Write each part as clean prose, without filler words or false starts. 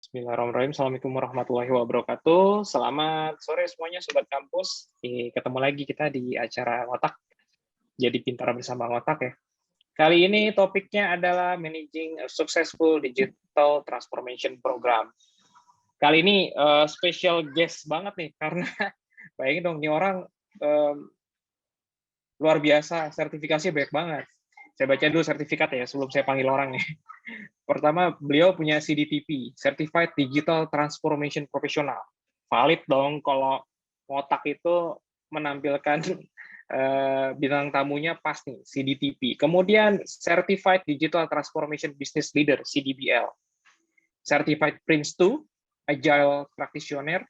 Bismillahirrahmanirrahim. Assalamualaikum warahmatullahi wabarakatuh. Selamat sore semuanya Sobat Kampus. Ketemu lagi kita di acara Ngotak. Jadi pintar bersama Ngotak ya. Kali ini topiknya adalah Managing a Successful Digital Transformation Program. Kali ini special guest banget nih, karena bayangin dong, nih orang luar biasa, sertifikasinya banyak banget. Saya baca dulu sertifikat ya, sebelum saya panggil orang nih. Pertama, beliau punya CDTP, Certified Digital Transformation Professional. Valid dong kalau Ngotak itu menampilkan bintang tamunya pas nih, CDTP. Kemudian Certified Digital Transformation Business Leader, CDBL. Certified Prince2, Agile Practitioner,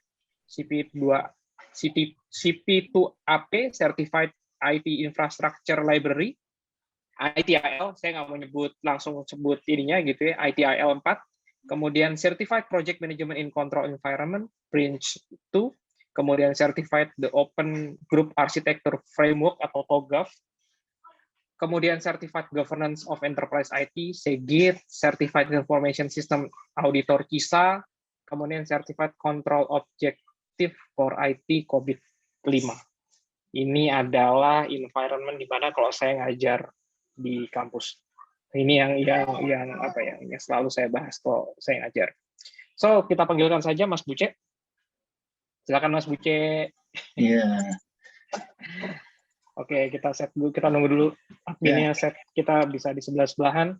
CP2AP, Certified IT Infrastructure Library, ITIL, saya nggak mau langsung sebut ininya gitu ya, ITIL 4, kemudian Certified Project Management in Control Environment, Prince2, kemudian Certified The Open Group Architecture Framework atau TOGAF, kemudian Certified Governance of Enterprise IT, CGIT, Certified Information System Auditor CISA, kemudian Certified Control Objective for IT COVID-5. Ini adalah environment di mana kalau saya ngajar di kampus. Ini yang apa ya, yang selalu saya bahas kalau saya ngajar. So, kita panggilkan saja Mas Buce. Silakan Mas Buce. Iya. Oke, kita set dulu, kita nunggu dulu adminnya set kita bisa di sebelah-sebelahan.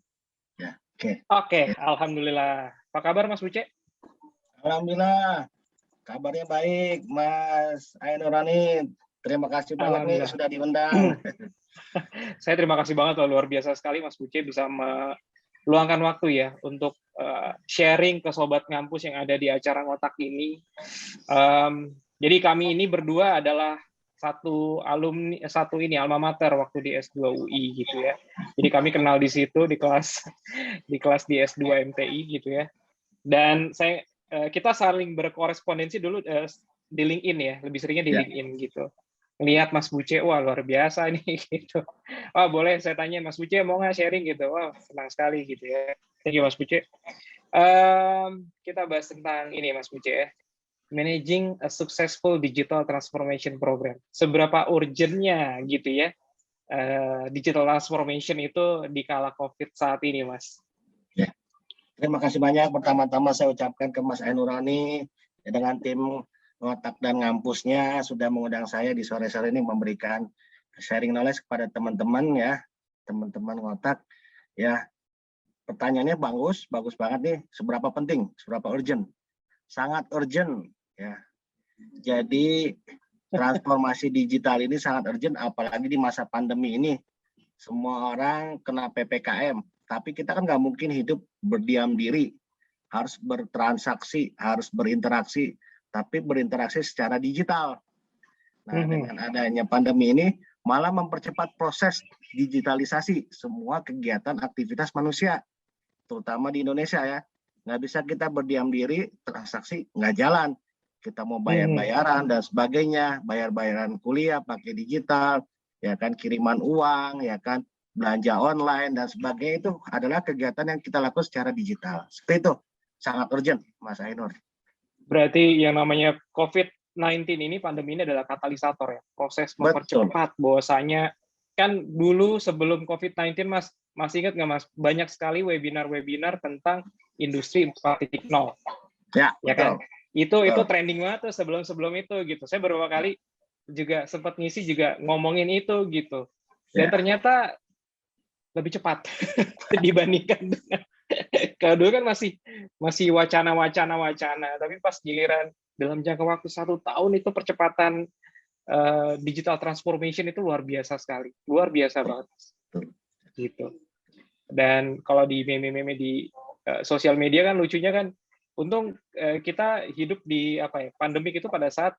Ya, oke. Oke, alhamdulillah. Apa kabar Mas Buce? Alhamdulillah. Kabarnya baik, Mas Ainurani. Terima kasih banget nih sudah diundang. Saya terima kasih banget loh, luar biasa sekali Mas Buce bisa meluangkan waktu ya untuk sharing ke Sobat Ngampus yang ada di acara Ngotak ini. Jadi kami ini berdua adalah satu alma mater waktu di S2 UI gitu ya. Jadi kami kenal di situ di kelas di S2 MTI gitu ya. Dan kita saling berkorespondensi dulu di LinkedIn ya, lebih seringnya di LinkedIn gitu. Lihat Mas Buce, wah luar biasa nih gitu. Wah boleh saya tanya Mas Buce mau nggak sharing gitu? Wah senang sekali gitu ya. Thank you Mas Buce. Kita bahas tentang ini Mas Buce ya. Managing a Successful Digital Transformation Program. Seberapa urgentnya gitu ya digital transformation itu di kala COVID saat ini Mas? Ya. Terima kasih banyak. Pertama-tama saya ucapkan ke Mas Ainurani dengan tim Ngotak dan Ngampusnya sudah mengundang saya di sore-sore ini memberikan sharing knowledge kepada teman-teman ya, teman-teman Ngotak. Ya, pertanyaannya bagus banget nih. Seberapa penting, seberapa urgent? Sangat urgent ya. Jadi transformasi digital ini sangat urgent, apalagi di masa pandemi ini. Semua orang kena PPKM, tapi kita kan nggak mungkin hidup berdiam diri, harus bertransaksi, harus berinteraksi, tapi berinteraksi secara digital. Nah, dengan adanya pandemi ini malah mempercepat proses digitalisasi semua kegiatan aktivitas manusia, terutama di Indonesia ya. Nggak bisa kita berdiam diri, transaksi nggak jalan. Kita mau bayar-bayaran dan sebagainya, bayar-bayaran kuliah pakai digital, ya kan, kiriman uang, ya kan, belanja online dan sebagainya, itu adalah kegiatan yang kita lakukan secara digital. Seperti itu, sangat urgent, Mas Ainur. Berarti yang namanya COVID-19 ini, pandemi ini adalah katalisator ya, proses mempercepat. Bahwasanya kan dulu sebelum COVID-19 Mas, masih ingat nggak Mas, banyak sekali webinar-webinar tentang industri 4.0. Ya kan? Itu trending banget tuh sebelum itu gitu. Saya beberapa kali juga sempat ngisi juga ngomongin itu gitu. Dan ternyata lebih cepat dibandingkan dengan kalau dulu kan masih wacana, tapi pas giliran dalam jangka waktu 1 tahun itu percepatan digital transformation itu luar biasa sekali, luar biasa banget gitu. Dan kalau di meme-meme di sosial media kan lucunya kan, untung kita hidup di pandemik itu pada saat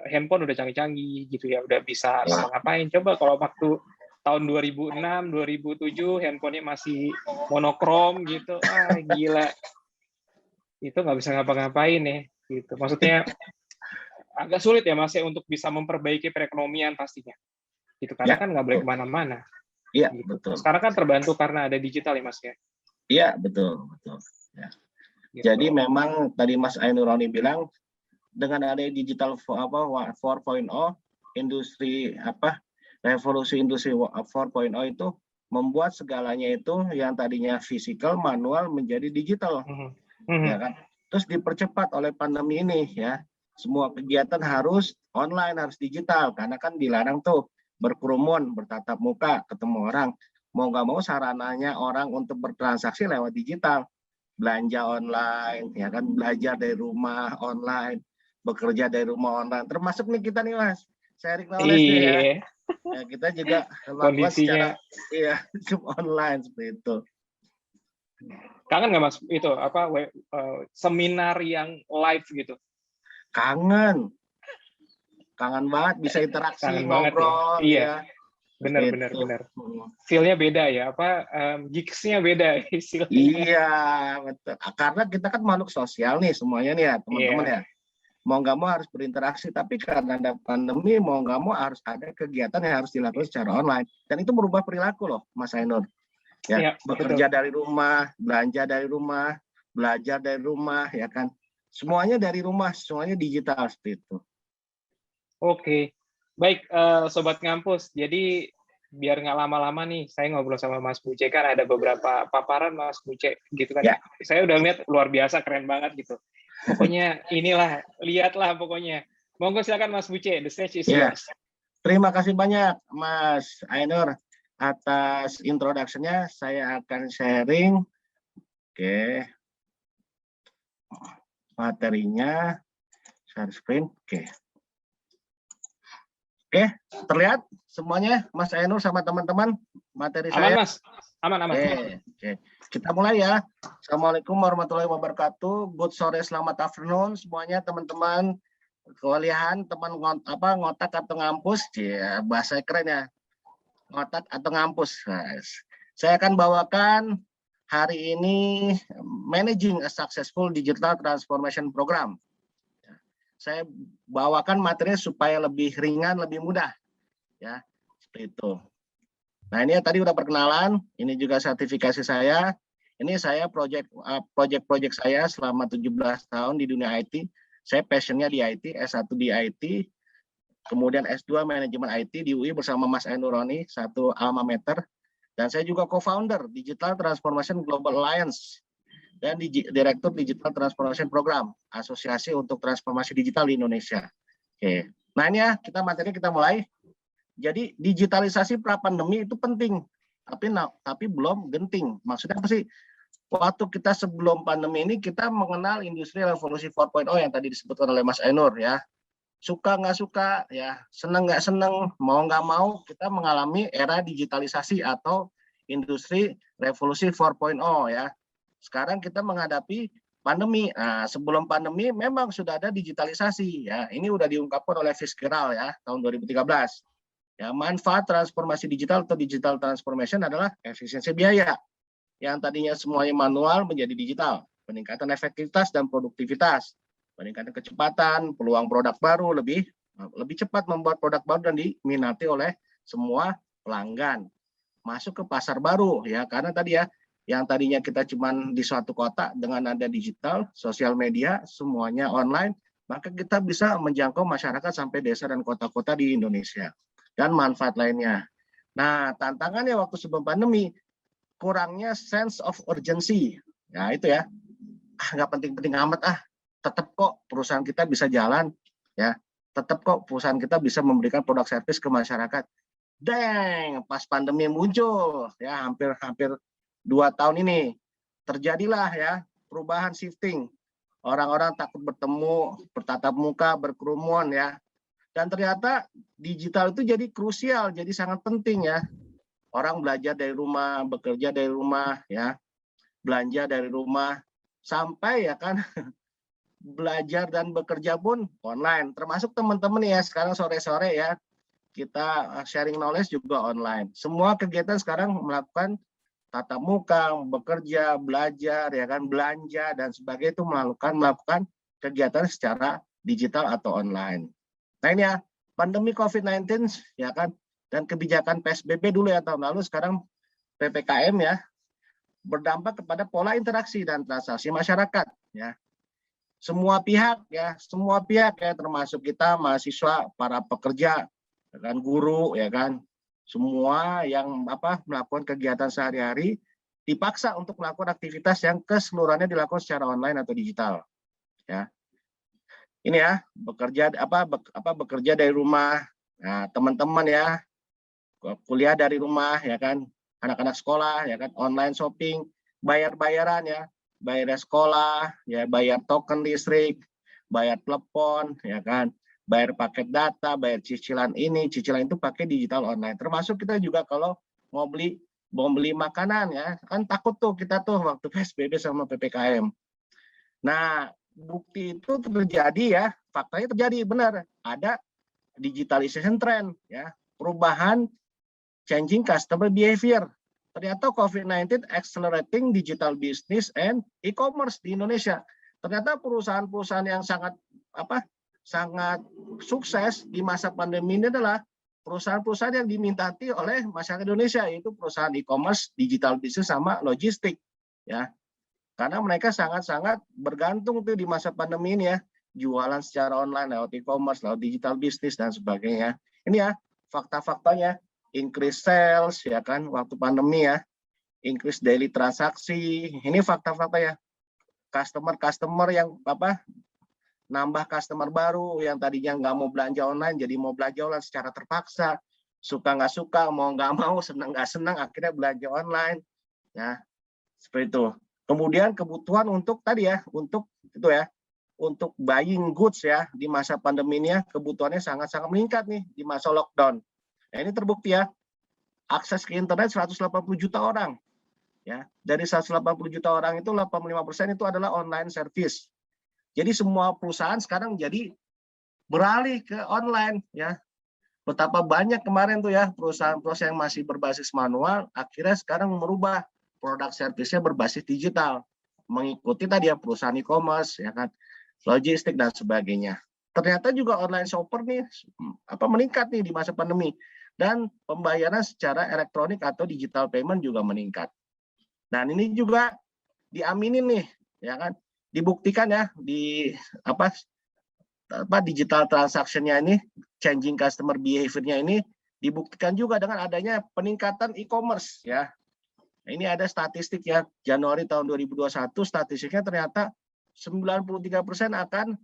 handphone udah canggih-canggih gitu ya, udah bisa ngapa-ngapain. Coba kalau waktu tahun 2006, 2007 handphonenya masih monokrom gitu, gila. Itu nggak bisa ngapa-ngapain ya gitu. Maksudnya agak sulit ya Mas ya untuk bisa memperbaiki perekonomian pastinya. Gitu, karena kan nggak boleh kemana-mana. Iya, gitu. betul. Sekarang kan terbantu karena ada digital ya Mas ya. Iya, betul. Ya. Gitu. Jadi memang tadi Mas Ainurani bilang dengan adanya digital 4.0, industri revolusi industri 4.0 itu membuat segalanya itu yang tadinya fisikal manual menjadi digital, ya kan? Terus dipercepat oleh pandemi ini ya. Semua kegiatan harus online, harus digital karena kan dilarang tuh berkerumun, bertatap muka, ketemu orang. Mau nggak mau sarananya orang untuk bertransaksi lewat digital, belanja online, ya kan, belajar dari rumah online, bekerja dari rumah online. Termasuk nih kita nih Mas, sharing knowledge nih ya. Ya, kita juga melakukan secara online seperti itu. Kangen nggak Mas itu seminar yang live gitu? Kangen banget, bisa interaksi, ngobrol, ya. Iya. Benar. Feel-nya beda ya, gigs-nya beda istilahnya. Iya, betul. Karena kita kan makhluk sosial nih semuanya nih ya, teman-teman ya. Mau nggak mau harus berinteraksi, tapi karena ada pandemi, mau nggak mau harus ada kegiatan yang harus dilakukan secara online. Dan itu merubah perilaku loh, Mas Ainur. Ya, bekerja dari rumah, belanja dari rumah, belajar dari rumah, ya kan. Semuanya dari rumah, semuanya digital seperti itu. Oke, baik Sobat Ngampus. Jadi biar nggak lama-lama nih, saya ngobrol sama Mas Buce, kan ada beberapa paparan Mas Buce gitu kan. Ya. Saya udah lihat luar biasa, keren banget gitu. Pokoknya inilah, lihatlah pokoknya. Monggo silakan Mas Buce, the stage is yours. Terima kasih banyak Mas Ainur atas introduction-nya. Saya akan sharing materinya, share screen. Oke, terlihat semuanya Mas Ainur sama teman-teman materi saya? Mas. Aman. Oke. Kita mulai ya. Assalamualaikum warahmatullahi wabarakatuh. Good sore, selamat afternoon semuanya teman-teman kuliahan, teman ngotak atau ngampus. Ya, bahasa keren ya. Ngotak atau ngampus. Saya akan bawakan hari ini Managing a Successful Digital Transformation Program. Saya bawakan materinya supaya lebih ringan, lebih mudah, ya, seperti itu. Nah, ini tadi udah perkenalan, ini juga sertifikasi saya. Ini saya project saya selama 17 tahun di dunia IT. Saya passionnya di IT, S1 di IT, kemudian S2 manajemen IT di UI bersama Mas Ainurani, satu alma mater. Dan saya juga co-founder Digital Transformation Global Alliance dan Direktur Digital Transformation Program, Asosiasi untuk Transformasi Digital di Indonesia. Oke. Nah ini ya, kita mulai. Jadi digitalisasi pra-pandemi itu penting, tapi belum genting. Maksudnya apa sih? Waktu kita sebelum pandemi ini, kita mengenal industri revolusi 4.0 yang tadi disebutkan oleh Mas Ainur ya. Suka nggak suka, ya, seneng nggak seneng, mau nggak mau, kita mengalami era digitalisasi atau industri revolusi 4.0 ya. Sekarang kita menghadapi pandemi. Nah, sebelum pandemi memang sudah ada digitalisasi ya. Ini udah diungkapkan oleh Fitzgerald ya tahun 2013. Ya, manfaat transformasi digital atau digital transformation adalah efisiensi biaya. Yang tadinya semuanya manual menjadi digital, peningkatan efektivitas dan produktivitas, peningkatan kecepatan, peluang produk baru lebih cepat membuat produk baru dan diminati oleh semua pelanggan. Masuk ke pasar baru ya, karena tadi ya, yang tadinya kita cuman di suatu kota, dengan ada digital, sosial media, semuanya online, maka kita bisa menjangkau masyarakat sampai desa dan kota-kota di Indonesia. Dan manfaat lainnya. Nah, tantangannya waktu sebelum pandemi, kurangnya sense of urgency. Ya, itu ya. Nggak penting-penting amat, tetap kok perusahaan kita bisa jalan. Ya, tetap kok perusahaan kita bisa memberikan produk servis ke masyarakat. Deng, pas pandemi muncul, ya hampir 2 tahun ini terjadilah ya perubahan shifting. Orang-orang takut bertemu, bertatap muka, berkerumun ya. Dan ternyata digital itu jadi krusial, jadi sangat penting ya. Orang belajar dari rumah, bekerja dari rumah ya. Belanja dari rumah, sampai ya kan belajar dan bekerja pun online. Termasuk teman-teman ya sekarang sore-sore ya. Kita sharing knowledge juga online. Semua kegiatan sekarang melakukan tatap muka, bekerja, belajar, ya kan, belanja dan sebagainya itu melakukan kegiatan secara digital atau online. Nah ini ya, pandemi COVID-19 ya kan, dan kebijakan PSBB dulu ya tahun lalu, sekarang PPKM ya, berdampak kepada pola interaksi dan transaksi masyarakat ya. Semua pihak ya termasuk kita mahasiswa, para pekerja, ya kan, guru ya kan, semua yang melakukan kegiatan sehari-hari dipaksa untuk melakukan aktivitas yang keseluruhannya dilakukan secara online atau digital. Ya. Ini ya, bekerja dari rumah. Nah, teman-teman ya, kuliah dari rumah ya kan, anak-anak sekolah ya kan, online shopping, bayar-bayaran ya, bayar sekolah, ya bayar token listrik, bayar telepon, ya kan, bayar paket data, bayar cicilan ini, cicilan itu pakai digital online. Termasuk kita juga kalau mau beli makanan ya, kan takut tuh kita tuh waktu PSBB sama PPKM. Nah, bukti itu terjadi ya, faktanya terjadi benar, ada digitalization trend ya, perubahan changing customer behavior. Ternyata COVID-19 accelerating digital business and e-commerce di Indonesia. Ternyata perusahaan-perusahaan yang sangat sukses di masa pandemi ini adalah perusahaan-perusahaan yang diminati oleh masyarakat Indonesia, yaitu perusahaan e-commerce, digital business sama logistik ya. Karena mereka sangat-sangat bergantung tuh di masa pandemi ini ya, jualan secara online lewat e-commerce, lewat digital business dan sebagainya. Ini ya fakta-faktanya. Increase sales ya kan waktu pandemi ya, increase daily transaksi, ini fakta-fakta ya. Customer yang nambah customer baru yang tadinya nggak mau belanja online jadi mau belanja online secara terpaksa, suka nggak suka, mau nggak mau, senang nggak senang, akhirnya belanja online ya, seperti itu. Kemudian kebutuhan untuk tadi ya, untuk itu ya, untuk buying goods ya di masa pandemi ini ya, kebutuhannya sangat-sangat meningkat nih di masa lockdown. Nah, ini terbukti ya, akses ke internet 180 juta orang. Ya, dari 180 juta orang itu 85% itu adalah online service. Jadi semua perusahaan sekarang jadi beralih ke online ya. Betapa banyak kemarin tuh ya perusahaan-perusahaan yang masih berbasis manual akhirnya sekarang merubah produk servisnya berbasis digital. Mengikuti tadi ya perusahaan e-commerce ya kan, logistik dan sebagainya. Ternyata juga online shopper nih meningkat nih di masa pandemi. Dan pembayaran secara elektronik atau digital payment juga meningkat. Dan ini juga diaminin nih, ya kan, dibuktikan ya di digital transaction-nya ini, changing customer behavior-nya ini dibuktikan juga dengan adanya peningkatan e-commerce ya. Ini ada statistik ya, Januari tahun 2021 statistiknya ternyata 93% akan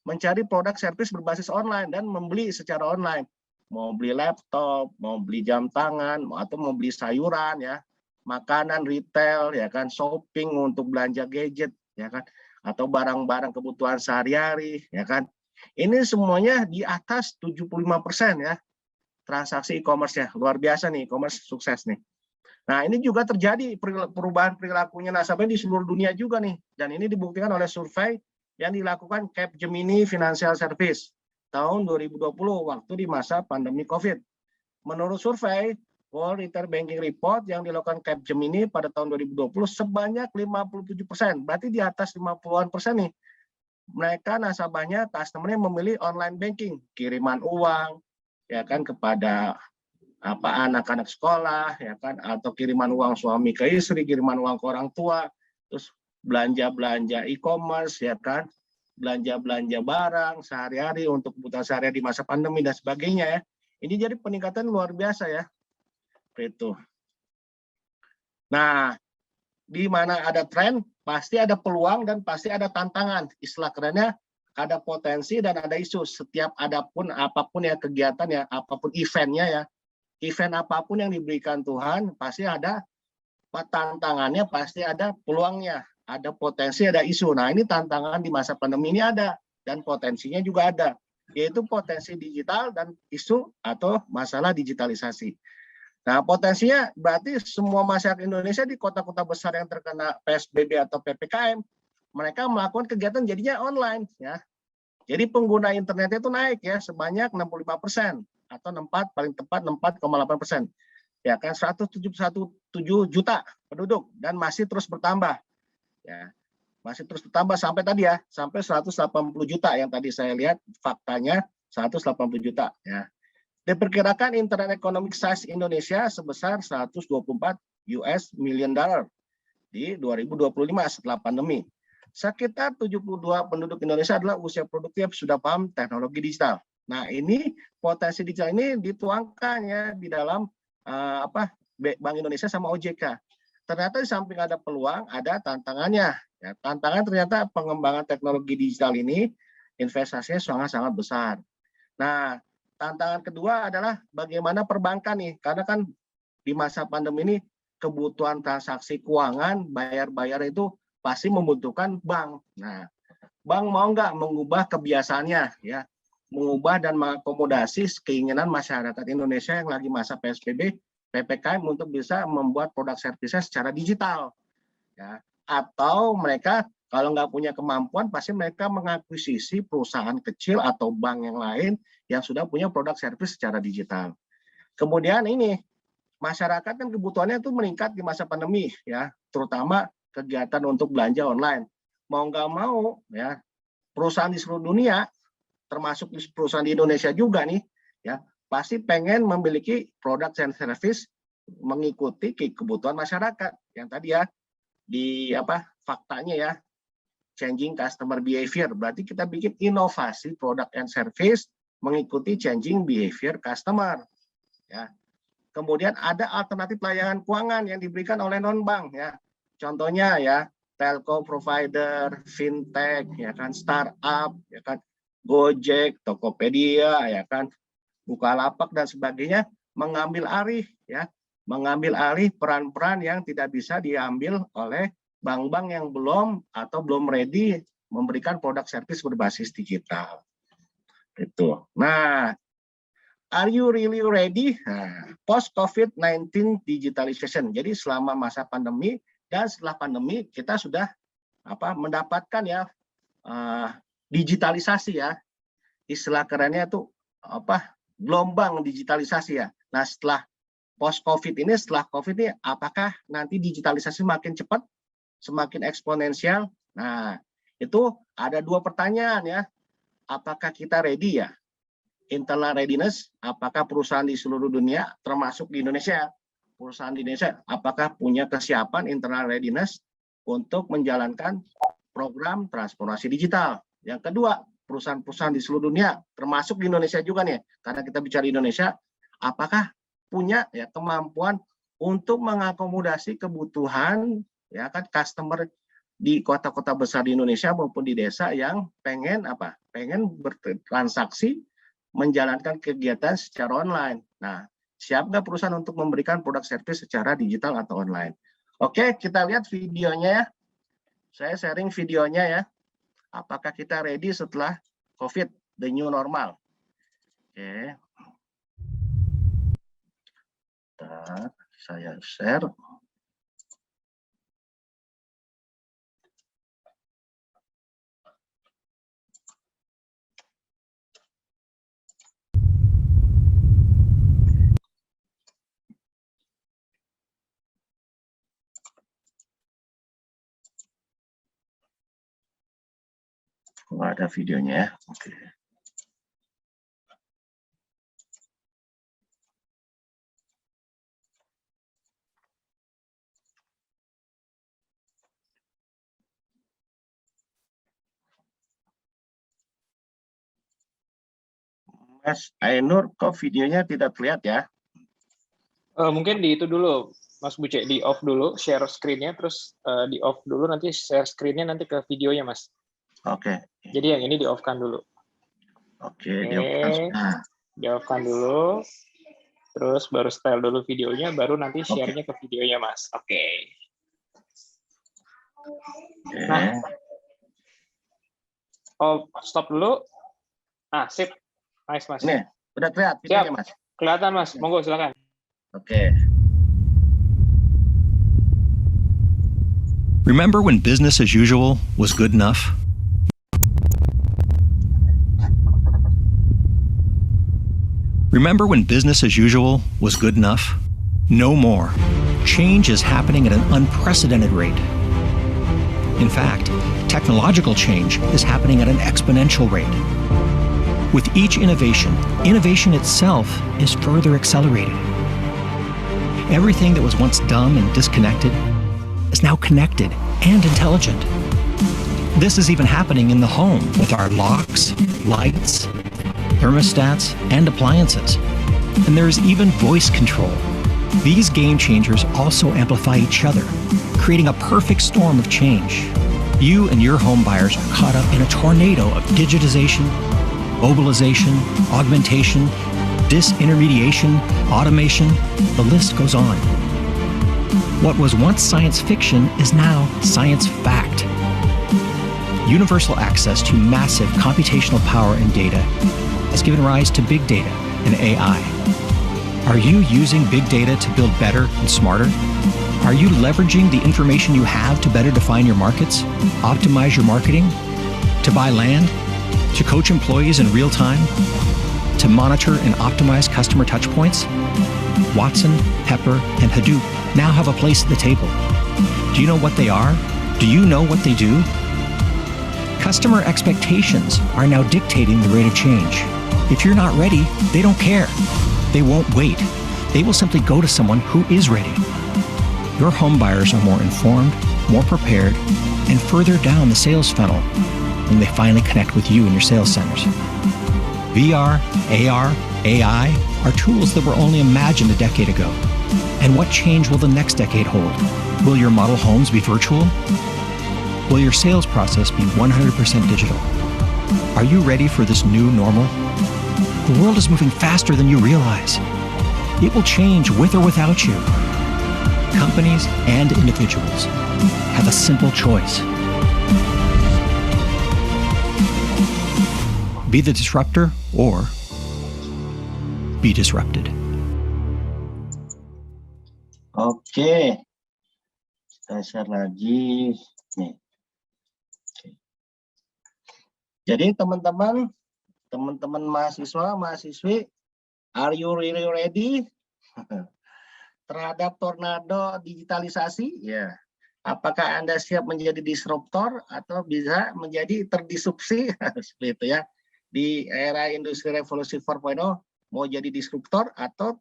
mencari produk servis berbasis online dan membeli secara online. Mau beli laptop, mau beli jam tangan, atau mau beli sayuran ya, makanan retail ya kan, shopping untuk belanja gadget ya kan, atau barang-barang kebutuhan sehari-hari ya kan. Ini semuanya di atas 75% ya transaksi e-commerce-nya. Luar biasa nih, e-commerce sukses nih. Nah, ini juga terjadi perubahan perilakunya nasabah di seluruh dunia juga nih. Dan ini dibuktikan oleh survei yang dilakukan Capgemini Financial Service tahun 2020 waktu di masa pandemi COVID. Menurut survei World Retail Banking Report yang dilakukan Capgemini pada tahun 2020 sebanyak 57%, berarti di atas 50-an% nih. Mereka nasabahnya, customer-nya memilih online banking, kiriman uang ya kan kepada anak-anak sekolah ya kan, atau kiriman uang suami ke istri, kiriman uang ke orang tua, terus belanja e-commerce ya kan, belanja barang sehari-hari untuk kebutuhan sehari-hari di masa pandemi dan sebagainya ya. Ini jadi peningkatan luar biasa ya. Itu. Nah, di mana ada tren, pasti ada peluang dan pasti ada tantangan. Istilah kerennya ada potensi dan ada isu. Setiap apapun ya kegiatan ya, apapun eventnya ya, event apapun yang diberikan Tuhan pasti ada tantangannya, pasti ada peluangnya. Ada potensi, ada isu. Nah, ini tantangan di masa pandemi ini ada, dan potensinya juga ada, yaitu potensi digital dan isu atau masalah digitalisasi. Nah, potensinya berarti semua masyarakat Indonesia di kota-kota besar yang terkena PSBB atau PPKM, mereka melakukan kegiatan jadinya online ya. Jadi pengguna internet itu naik ya sebanyak 65%, atau paling tepat 4,8%. Ya kan, 171 juta penduduk dan masih terus bertambah. Ya, masih terus bertambah sampai tadi ya, sampai 180 juta yang tadi saya lihat faktanya 180 juta ya. Diperkirakan internet economic size Indonesia sebesar 124 US million dollar di 2025 setelah pandemi. sekitar 72 penduduk Indonesia adalah usia produktif sudah paham teknologi digital. Nah, ini potensi digital ini dituangkan ya di dalam Bank Indonesia sama OJK. Ternyata di samping ada peluang, ada tantangannya. Ya, tantangan ternyata pengembangan teknologi digital ini investasinya sangat-sangat besar. Nah, tantangan kedua adalah bagaimana perbankan nih, karena kan di masa pandemi ini kebutuhan transaksi keuangan, bayar-bayar itu pasti membutuhkan bank. Nah, bank mau nggak mengubah kebiasaannya, ya, mengubah dan mengakomodasi keinginan masyarakat Indonesia yang lagi masa PSBB, PPKM untuk bisa membuat produk servisnya secara digital, ya. Atau mereka kalau nggak punya kemampuan, pasti mereka mengakuisisi perusahaan kecil atau bank yang lain yang sudah punya produk servis secara digital. Kemudian ini masyarakat kan kebutuhannya itu meningkat di masa pandemi, ya, terutama kegiatan untuk belanja online. Mau nggak mau, ya, perusahaan di seluruh dunia, termasuk perusahaan di Indonesia juga nih, ya, pasti pengen memiliki produk dan service mengikuti kebutuhan masyarakat. Yang tadi ya di faktanya ya, changing customer behavior. Berarti kita bikin inovasi produk and service mengikuti changing behavior customer. Ya. Kemudian ada alternatif layanan keuangan yang diberikan oleh non-bank ya. Contohnya ya, telco provider, fintech, ya kan, startup, ya kan, Gojek, Tokopedia, ya kan, Bukalapak dan sebagainya mengambil alih peran-peran yang tidak bisa diambil oleh bank-bank yang belum ready memberikan produk servis berbasis digital. Itu. Nah, are you really ready? Nah, post COVID-19 digitalization. Jadi selama masa pandemi dan setelah pandemi kita sudah mendapatkan ya digitalisasi ya. Istilah kerennya itu gelombang digitalisasi ya. Nah, setelah post COVID ini, setelah COVID ini, apakah nanti digitalisasi makin cepat, semakin eksponensial? Nah, itu ada dua pertanyaan ya. Apakah kita ready ya? Internal readiness, apakah perusahaan di seluruh dunia, termasuk di Indonesia, perusahaan di Indonesia, apakah punya kesiapan internal readiness untuk menjalankan program transformasi digital? Yang kedua, perusahaan-perusahaan di seluruh dunia, termasuk di Indonesia juga nih, karena kita bicara Indonesia, apakah punya ya kemampuan untuk mengakomodasi kebutuhan ya kan customer di kota-kota besar di Indonesia maupun di desa yang pengen bertransaksi, menjalankan kegiatan secara online. Nah, siap nggak perusahaan untuk memberikan produk servis secara digital atau online? Oke, kita lihat videonya ya. Saya sharing videonya ya. Apakah kita ready setelah COVID, the new normal? Oke. Bentar, saya share. Nggak ada videonya ya. Oke. Mas Ainur, kok videonya tidak terlihat ya? Mungkin di itu dulu, Mas Buce, di off dulu, share screen-nya, terus di off dulu, nanti share screen-nya nanti ke videonya, Mas. Oke. Jadi yang ini di off-kan dulu. Oke, di off-kan dulu, terus baru style dulu videonya, baru nanti share-nya ke videonya, Mas. Oke. Nah, stop dulu. Sip. Nice, Mas. Ini, udah terlihat videonya, Mas? Kelihatan, Mas. Monggo, silakan. Oke. Remember when business as usual was good enough? Remember when business as usual was good enough? No more. Change is happening at an unprecedented rate. In fact, technological change is happening at an exponential rate. With each innovation, innovation itself is further accelerated. Everything that was once dumb and disconnected is now connected and intelligent. This is even happening in the home with our locks, lights, thermostats, and appliances. And there is even voice control. These game changers also amplify each other, creating a perfect storm of change. You and your home buyers are caught up in a tornado of digitization, mobilization, augmentation, disintermediation, automation, the list goes on. What was once science fiction is now science fact. Universal access to massive computational power and data has given rise to big data and AI. Are you using big data to build better and smarter? Are you leveraging the information you have to better define your markets, optimize your marketing, to buy land, to coach employees in real time, to monitor and optimize customer touchpoints? Watson, Pepper, and Hadoop now have a place at the table. Do you know what they are? Do you know what they do? Customer expectations are now dictating the rate of change. If you're not ready, they don't care. They won't wait. They will simply go to someone who is ready. Your home buyers are more informed, more prepared, and further down the sales funnel when they finally connect with you in your sales centers. VR, AR, AI are tools that were only imagined a decade ago. And what change will the next decade hold? Will your model homes be virtual? Will your sales process be 100% digital? Are you ready for this new normal? The world is moving faster than you realize. It will change with or without you. Companies and individuals have a simple choice. Be the disruptor or be disrupted. Oke, kita share lagi. Nih. Oke. Jadi teman-teman mahasiswa, mahasiswi, are you really ready terhadap tornado digitalisasi? Ya. Apakah Anda siap menjadi disruptor atau bisa menjadi terdisrupsi? Seperti itu ya. Di era industri revolusi 4.0 mau jadi disruptor atau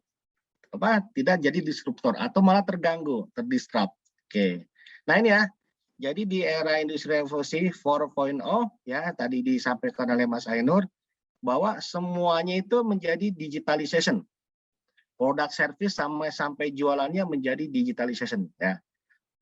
tidak jadi disruptor atau malah terganggu, terdisrupt. Oke. Nah ini ya. Jadi di era industri revolusi 4.0 ya tadi disampaikan oleh Mas Ainur bahwa semuanya itu menjadi digitalization. Produk service sampai jualannya menjadi digitalization ya.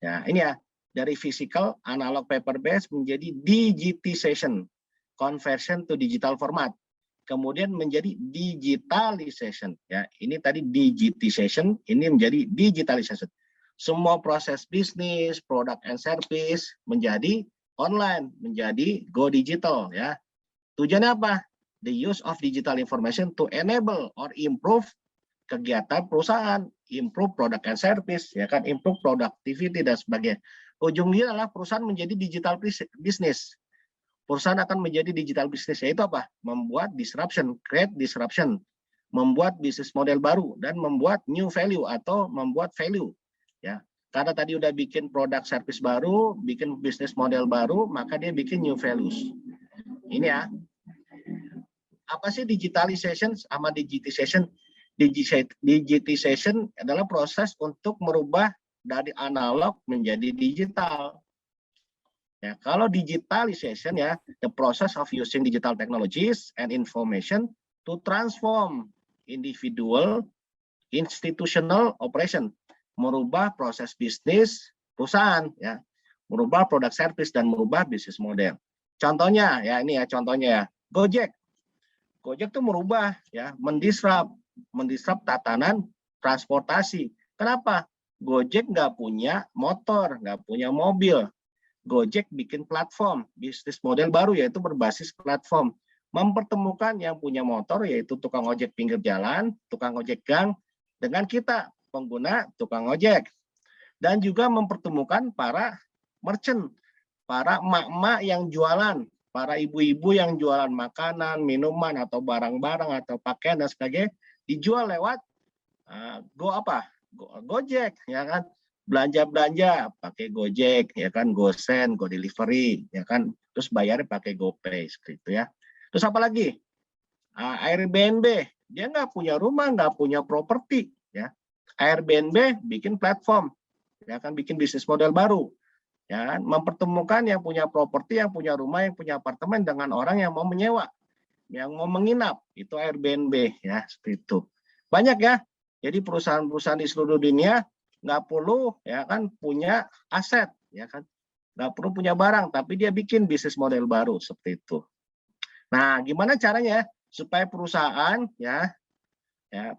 Ya, ini ya dari physical analog paper based menjadi digitization, conversion to digital format. Kemudian menjadi digitalization ya. Ini tadi digitization, ini menjadi digitalization. Semua proses bisnis, produk and service menjadi online, menjadi go digital ya. Tujuannya apa? The use of digital information to enable or improve kegiatan perusahaan, improve product and service, ya kan, improve productivity dan sebagainya. Ujungnya adalah perusahaan menjadi digital business. Perusahaan akan menjadi digital business, yaitu apa? Membuat disruption, create disruption, membuat bisnis model baru dan membuat new value atau membuat value, ya. Karena tadi udah bikin produk service baru, bikin bisnis model baru, maka dia bikin new values. Ini ya. Apa sih digitalization sama digitization? Digitization adalah proses untuk merubah dari analog menjadi digital. Ya, kalau digitalization ya, the process of using digital technologies and information to transform individual, institutional operation, merubah proses bisnis perusahaan, ya, merubah produk service dan merubah bisnis model. Contohnya ya ini ya contohnya ya Gojek. Gojek tuh merubah ya, mendisrupt tatanan transportasi. Kenapa? Gojek nggak punya motor, nggak punya mobil. Gojek bikin platform, bisnis model baru yaitu berbasis platform. Mempertemukan yang punya motor yaitu tukang ojek pinggir jalan, tukang ojek gang, dengan kita, pengguna tukang ojek. Dan juga mempertemukan para merchant, para emak-emak yang jualan, para ibu-ibu yang jualan makanan, minuman, atau barang-barang, atau pakaian, dan sebagainya, dijual lewat Gojek, ya kan? Belanja pakai Gojek, ya kan, GoSend, GoDelivery, ya kan, terus bayarnya pakai GoPay, seperti itu ya. Terus apa lagi? Airbnb, dia nggak punya rumah, nggak punya properti, ya. Airbnb bikin platform, ya kan, bikin bisnis model baru, ya, mempertemukan yang punya properti, yang punya rumah, yang punya apartemen dengan orang yang mau menyewa, yang mau menginap, itu Airbnb ya, seperti itu. Banyak ya. Jadi perusahaan-perusahaan di seluruh dunia nggak perlu ya kan punya aset, ya kan, nggak perlu punya barang, tapi dia bikin bisnis model baru seperti itu. Nah, gimana caranya supaya perusahaan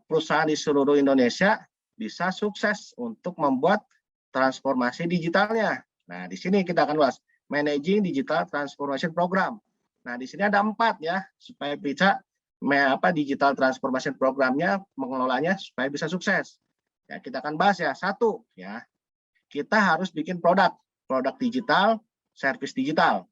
perusahaan di seluruh Indonesia bisa sukses untuk membuat transformasi digitalnya. Nah, di sini kita akan bahas Managing Digital Transformation Program. Nah, di sini ada 4 ya, supaya bisa digital transformation programnya, mengelolanya supaya bisa sukses. Ya, kita akan bahas ya. 1 ya, kita harus bikin produk digital, service digital.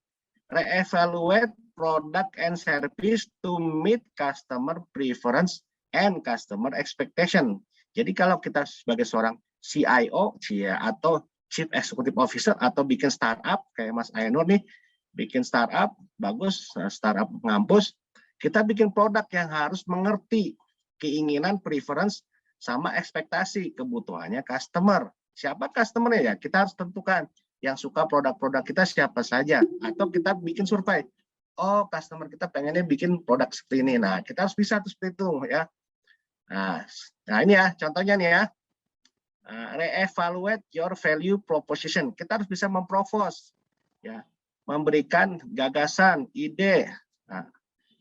Re-evaluate product and service to meet customer preference and customer expectation. Jadi kalau kita sebagai seorang CIO atau Chief Executive Officer atau bikin startup kayak Mas Ainur nih, bikin startup bagus, startup ngampus, kita bikin produk yang harus mengerti keinginan, preference, sama ekspektasi kebutuhannya customer. Siapa customer-nya ya? Kita harus tentukan yang suka produk-produk kita siapa saja, atau kita bikin survei. Oh, customer kita pengennya bikin produk seperti ini. Nah, kita harus bisa seperti itu ya. Nah ini ya contohnya nih ya. Re-evaluate your value proposition. Kita harus bisa mempropose ya, memberikan gagasan, ide,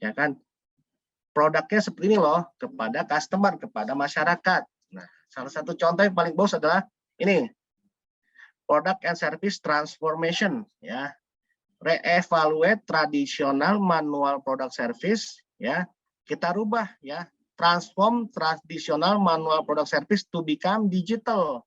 ya kan, produknya seperti ini loh kepada customer, kepada masyarakat. Nah, salah satu contoh yang paling bagus adalah ini, product and service transformation ya. Re-evaluate tradisional manual product service ya. Kita rubah ya, transform traditional manual product service to become digital.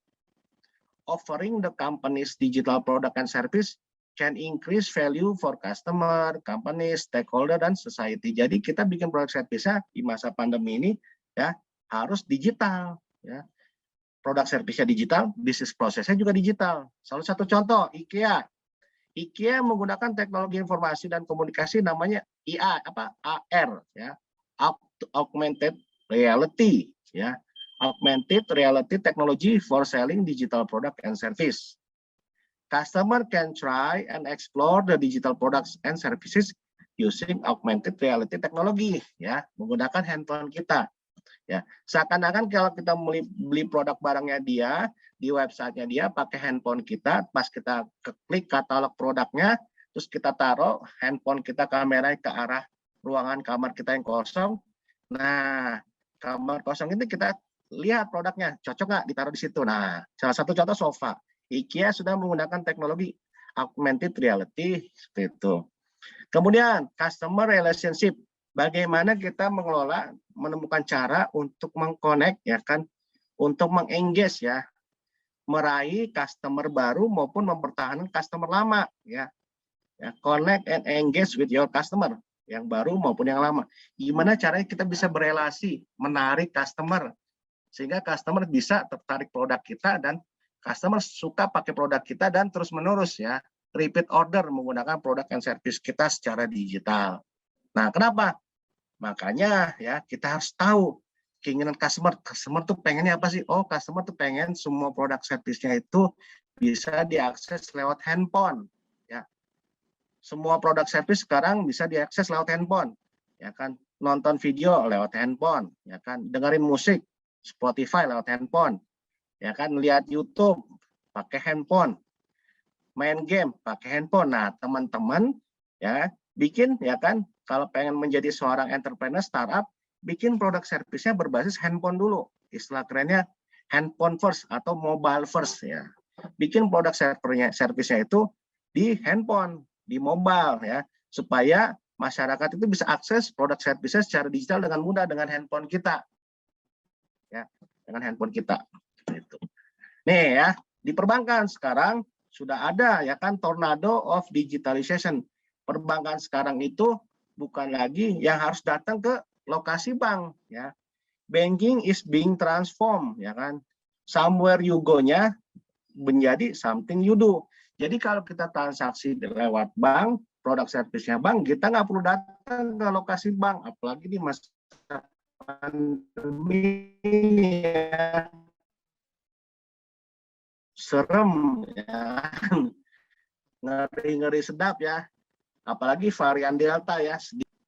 Offering the company's digital product and service can increase value for customer, company, stakeholder, dan society. Jadi kita bikin produk service-nya di masa pandemi ini ya harus digital ya. Produk service-nya digital, bisnis prosesnya juga digital. Salah satu contoh IKEA. IKEA menggunakan teknologi informasi dan komunikasi namanya AR ya. Augmented reality ya. Augmented reality technology for selling digital product and service. Customer can try and explore the digital products and services using augmented reality technology ya, menggunakan handphone kita. Ya, seakan-akan kalau kita beli produk barangnya dia di websitenya dia pakai handphone kita, pas kita klik katalog produknya, terus kita taruh handphone kita, kameranya ke arah ruangan kamar kita yang kosong. Nah, kamar kosong ini kita lihat produknya, cocok nggak ditaruh di situ. Nah, salah satu contoh sofa. IKEA sudah menggunakan teknologi augmented reality seperti itu. Kemudian customer relationship. Bagaimana kita mengelola, menemukan cara untuk mengconnect ya kan, untuk mengengage ya, meraih customer baru maupun mempertahankan customer lama ya. Connect and engage with your customer, yang baru maupun yang lama. Gimana caranya kita bisa berelasi, menarik customer sehingga customer bisa tertarik produk kita dan customer suka pakai produk kita dan terus menerus ya, repeat order menggunakan produk dan service kita secara digital. Nah, kenapa? Makanya ya kita harus tahu keinginan customer. Customer tuh pengennya apa sih? Oh, customer tuh pengen semua produk service-nya itu bisa diakses lewat handphone. Ya, semua produk service sekarang bisa diakses lewat handphone. Ya kan, nonton video lewat handphone. Ya kan, dengerin musik Spotify lewat handphone. Ya kan, lihat YouTube pakai handphone. Main game pakai handphone. Nah, teman-teman ya bikin ya kan, kalau pengen menjadi seorang entrepreneur startup, bikin produk service-nya berbasis handphone dulu. Istilah kerennya handphone first atau mobile first ya. Bikin produk service-nya itu di handphone, di mobile ya, supaya masyarakat itu bisa akses produk service-nya secara digital dengan mudah dengan handphone kita. Ya, dengan handphone kita. Gitu. Nih ya, di perbankan sekarang sudah ada ya kan tornado of digitalization. Perbankan sekarang itu bukan lagi yang harus datang ke lokasi bank ya. Banking is being transformed ya kan. Somewhere you go-nya menjadi something you do. Jadi kalau kita transaksi lewat bank, produk service-nya bank, kita nggak perlu datang ke lokasi bank, apalagi di masa pandemi ya. Serem ya. ngeri-ngeri sedap ya. Apalagi varian Delta ya,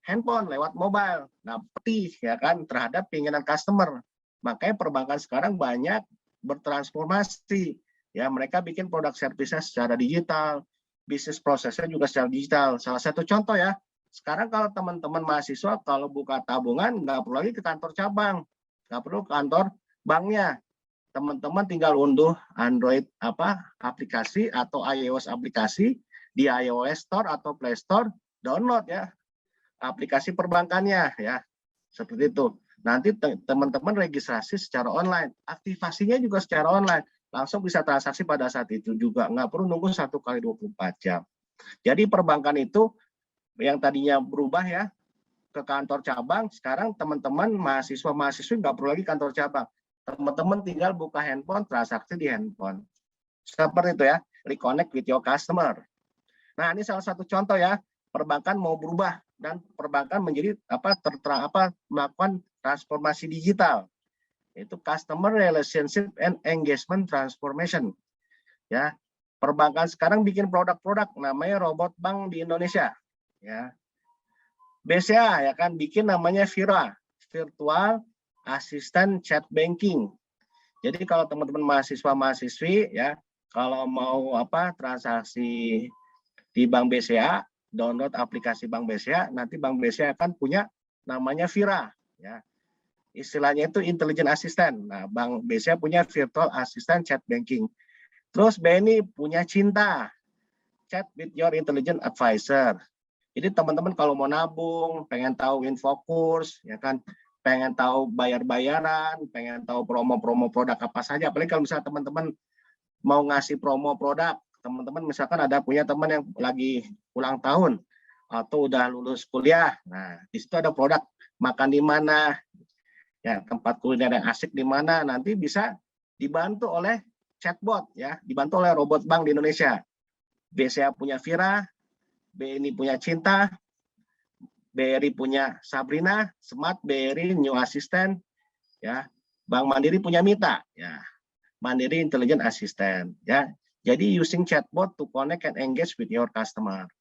handphone lewat mobile. Nah, petih ya kan terhadap keinginan customer. Makanya perbankan sekarang banyak bertransformasi. Ya, mereka bikin produk servisnya secara digital, bisnis prosesnya juga secara digital. Salah satu contoh ya, sekarang kalau teman-teman mahasiswa kalau buka tabungan nggak perlu lagi ke kantor cabang, nggak perlu ke kantor banknya. Teman-teman tinggal unduh Android aplikasi atau iOS aplikasi di iOS Store atau Play Store, download ya aplikasi perbankannya ya, seperti itu. Nanti teman-teman registrasi secara online, aktivasinya juga secara online, langsung bisa transaksi pada saat itu juga, nggak perlu nunggu 1 kali 24 jam. Jadi perbankan itu yang tadinya berubah ya ke kantor cabang, sekarang teman-teman mahasiswa-mahasiswi nggak perlu lagi kantor cabang. Teman-teman tinggal buka handphone, transaksi di handphone. Seperti itu ya, reconnect with your customer. Nah, ini salah satu contoh ya, perbankan mau berubah dan perbankan menjadi melakukan transformasi digital. Itu customer relationship and engagement transformation. Ya, perbankan sekarang bikin produk-produk namanya robot bank di Indonesia. Ya, BCA ya kan bikin namanya Vira, virtual assistant chat banking. Jadi kalau teman-teman mahasiswa-mahasiswi ya, kalau mau transaksi di Bank BCA, download aplikasi Bank BCA, nanti Bank BCA akan punya namanya Vira ya. Istilahnya itu intelligent assistant. Nah, Bank BCA punya virtual assistant chat banking. Terus BNI punya Cinta, chat with your intelligent advisor. Jadi teman-teman kalau mau nabung, pengen tahu info kurs, ya kan, pengen tahu bayar-bayaran, pengen tahu promo-promo produk apa saja. Apalagi kalau misalnya teman-teman mau ngasih promo produk, teman-teman misalkan ada punya teman yang lagi ulang tahun atau udah lulus kuliah. Nah, di situ ada produk makan di mana, ya tempat kuliner yang asik di mana, nanti bisa dibantu oleh chatbot ya, dibantu oleh robot bank di Indonesia. BCA punya Vira, BNI punya Cinta, BRI punya Sabrina, Smart BRI New Assistant, ya. Bank Mandiri punya Mita, ya. Mandiri Intelligent Assistant, ya. Jadi using chatbot to connect and engage with your customer.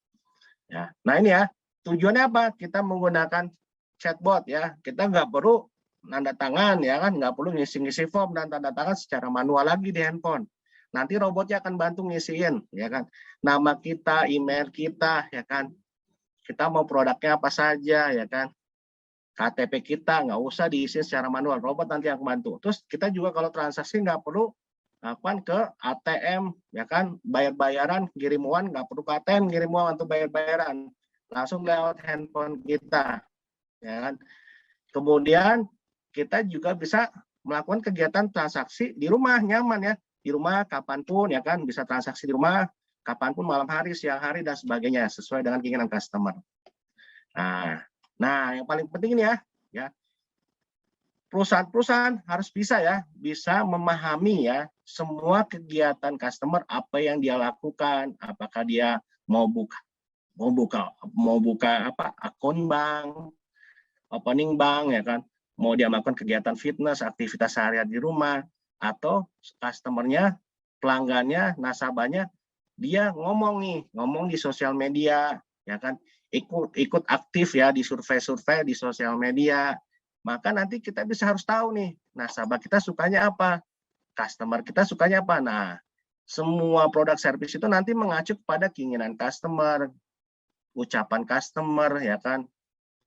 Ya. Nah ini ya, tujuannya apa? Kita menggunakan chatbot ya. Kita nggak perlu tanda tangan ya kan, nggak perlu ngisi-ngisi form dan tanda tangan secara manual lagi di handphone. Nanti robotnya akan bantu ngisiin, ya kan. Nama kita, email kita, ya kan. Kita mau produknya apa saja, ya kan. KTP kita nggak usah diisi secara manual, robot nanti yang bantu. Terus kita juga kalau transaksi nggak perlu ke ATM, ya kan, bayar-bayaran, kirim uang, nggak perlu ke ATM, kirim uang untuk bayar-bayaran, langsung lewat handphone kita, ya kan. Kemudian kita juga bisa melakukan kegiatan transaksi di rumah, nyaman ya, di rumah kapanpun, ya kan, bisa transaksi di rumah, kapanpun, malam hari, siang hari, dan sebagainya, sesuai dengan keinginan customer. Nah, yang paling penting ini ya, perusahaan-perusahaan harus bisa memahami ya semua kegiatan customer, apa yang dia lakukan, apakah dia mau buka akun bank, opening bank, ya kan, mau dia melakukan kegiatan fitness, aktivitas sehari-hari di rumah, atau customernya, pelanggannya, nasabahnya, dia ngomong di sosial media, ya kan, ikut aktif ya di survei-survei di sosial media. Maka nanti kita harus tahu nih, nasabah kita sukanya apa, customer kita sukanya apa. Nah, semua produk service itu nanti mengacu kepada keinginan customer, ucapan customer, ya kan.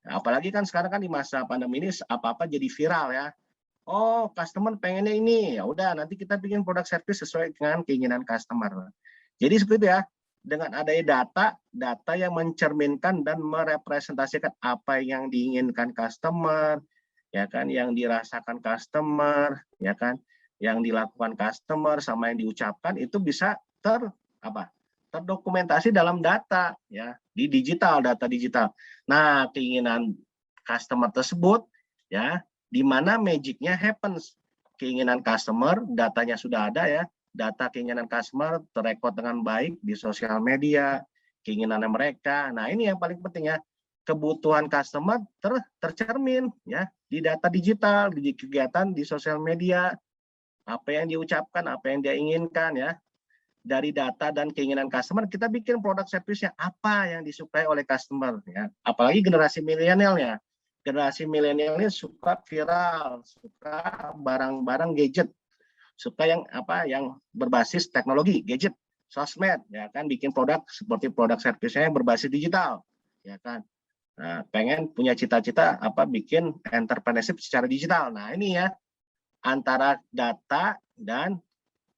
Apalagi kan sekarang kan di masa pandemi ini apa-apa jadi viral ya. Oh, customer pengennya ini, ya udah nanti kita bikin produk service sesuai dengan keinginan customer. Jadi seperti itu ya. Dengan adanya data yang mencerminkan dan merepresentasikan apa yang diinginkan customer, ya kan, yang dirasakan customer, ya kan, yang dilakukan customer sama yang diucapkan itu bisa terdokumentasi dalam data ya, di data digital. Nah, keinginan customer tersebut ya, di mana magicnya happens. Keinginan customer, datanya sudah ada ya, data keinginan customer terekod dengan baik di sosial media, keinginan mereka. Nah, ini yang paling penting ya. Kebutuhan customer tercermin ya di data digital, di kegiatan di sosial media, apa yang diucapkan, apa yang dia inginkan ya. dari data dan keinginan customer, kita bikin produk servisnya apa yang disukai oleh customer ya. Apalagi generasi milenial ya. Generasi milenial ini suka viral, suka barang-barang gadget, suka yang berbasis teknologi, gadget, sosmed ya kan, bikin produk seperti produk servisnya yang berbasis digital ya kan. Nah, pengen punya cita-cita bikin entrepreneurship secara digital. Nah, ini ya antara data dan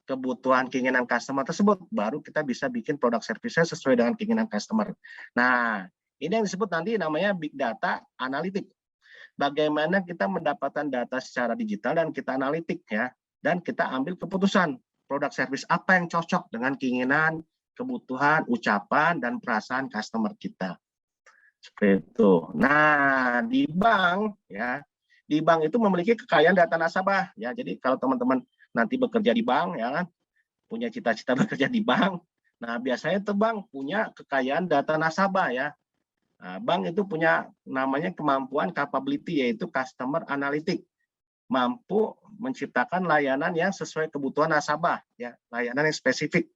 kebutuhan keinginan customer tersebut, baru kita bisa bikin produk servisnya sesuai dengan keinginan customer. Nah, ini yang disebut nanti namanya big data analitik. Bagaimana kita mendapatkan data secara digital dan kita analitik ya, dan kita ambil keputusan produk servis apa yang cocok dengan keinginan, kebutuhan, ucapan, dan perasaan customer kita. Seperti itu. Nah, di bank ya, di bank itu memiliki kekayaan data nasabah ya. Jadi kalau teman-teman nanti bekerja di bank ya kan, punya cita-cita bekerja di bank. Nah, biasanya tuh bank punya kekayaan data nasabah ya. Nah, bank itu punya namanya kemampuan capability, yaitu customer analytic. Mampu menciptakan layanan yang sesuai kebutuhan nasabah ya, layanan yang spesifik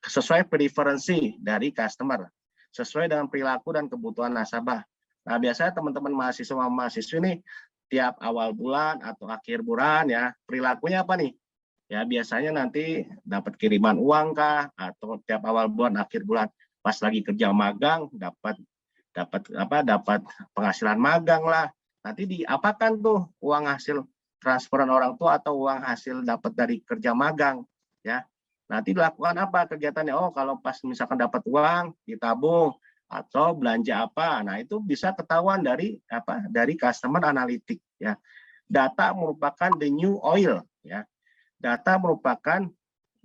sesuai preferensi dari customer, sesuai dengan perilaku dan kebutuhan nasabah. Nah, biasanya teman-teman mahasiswa ini tiap awal bulan atau akhir bulan ya, perilakunya apa nih? Ya biasanya nanti dapat kiriman uang kah, atau tiap awal bulan akhir bulan pas lagi kerja magang dapat penghasilan magang lah. Nanti diapakan tuh uang hasil transferan orang tua atau uang hasil dapat dari kerja magang ya. Nanti dilakukan apa kegiatannya? Oh, kalau pas misalkan dapat uang ditabung atau belanja apa. Nah, itu bisa ketahuan dari customer analytic ya. Data merupakan the new oil ya. Data merupakan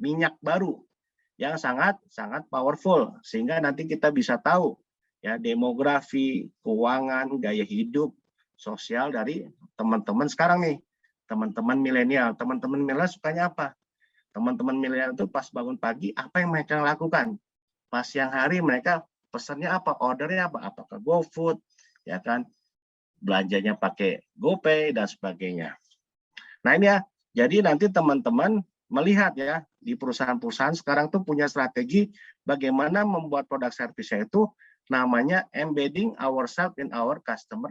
minyak baru yang sangat powerful, sehingga nanti kita bisa tahu ya demografi, keuangan, gaya hidup, sosial dari teman-teman sekarang nih, teman-teman milenial. Teman-teman milenial sukanya apa? Teman-teman milenial itu pas bangun pagi apa yang mereka lakukan? Pas siang hari mereka pesannya apa? Ordernya apa? Apakah GoFood ya kan? Belanjanya pakai GoPay dan sebagainya. Nah, ini ya. Jadi nanti teman-teman melihat ya, di perusahaan-perusahaan sekarang tuh punya strategi bagaimana membuat produk servisnya itu namanya embedding ourselves in our customer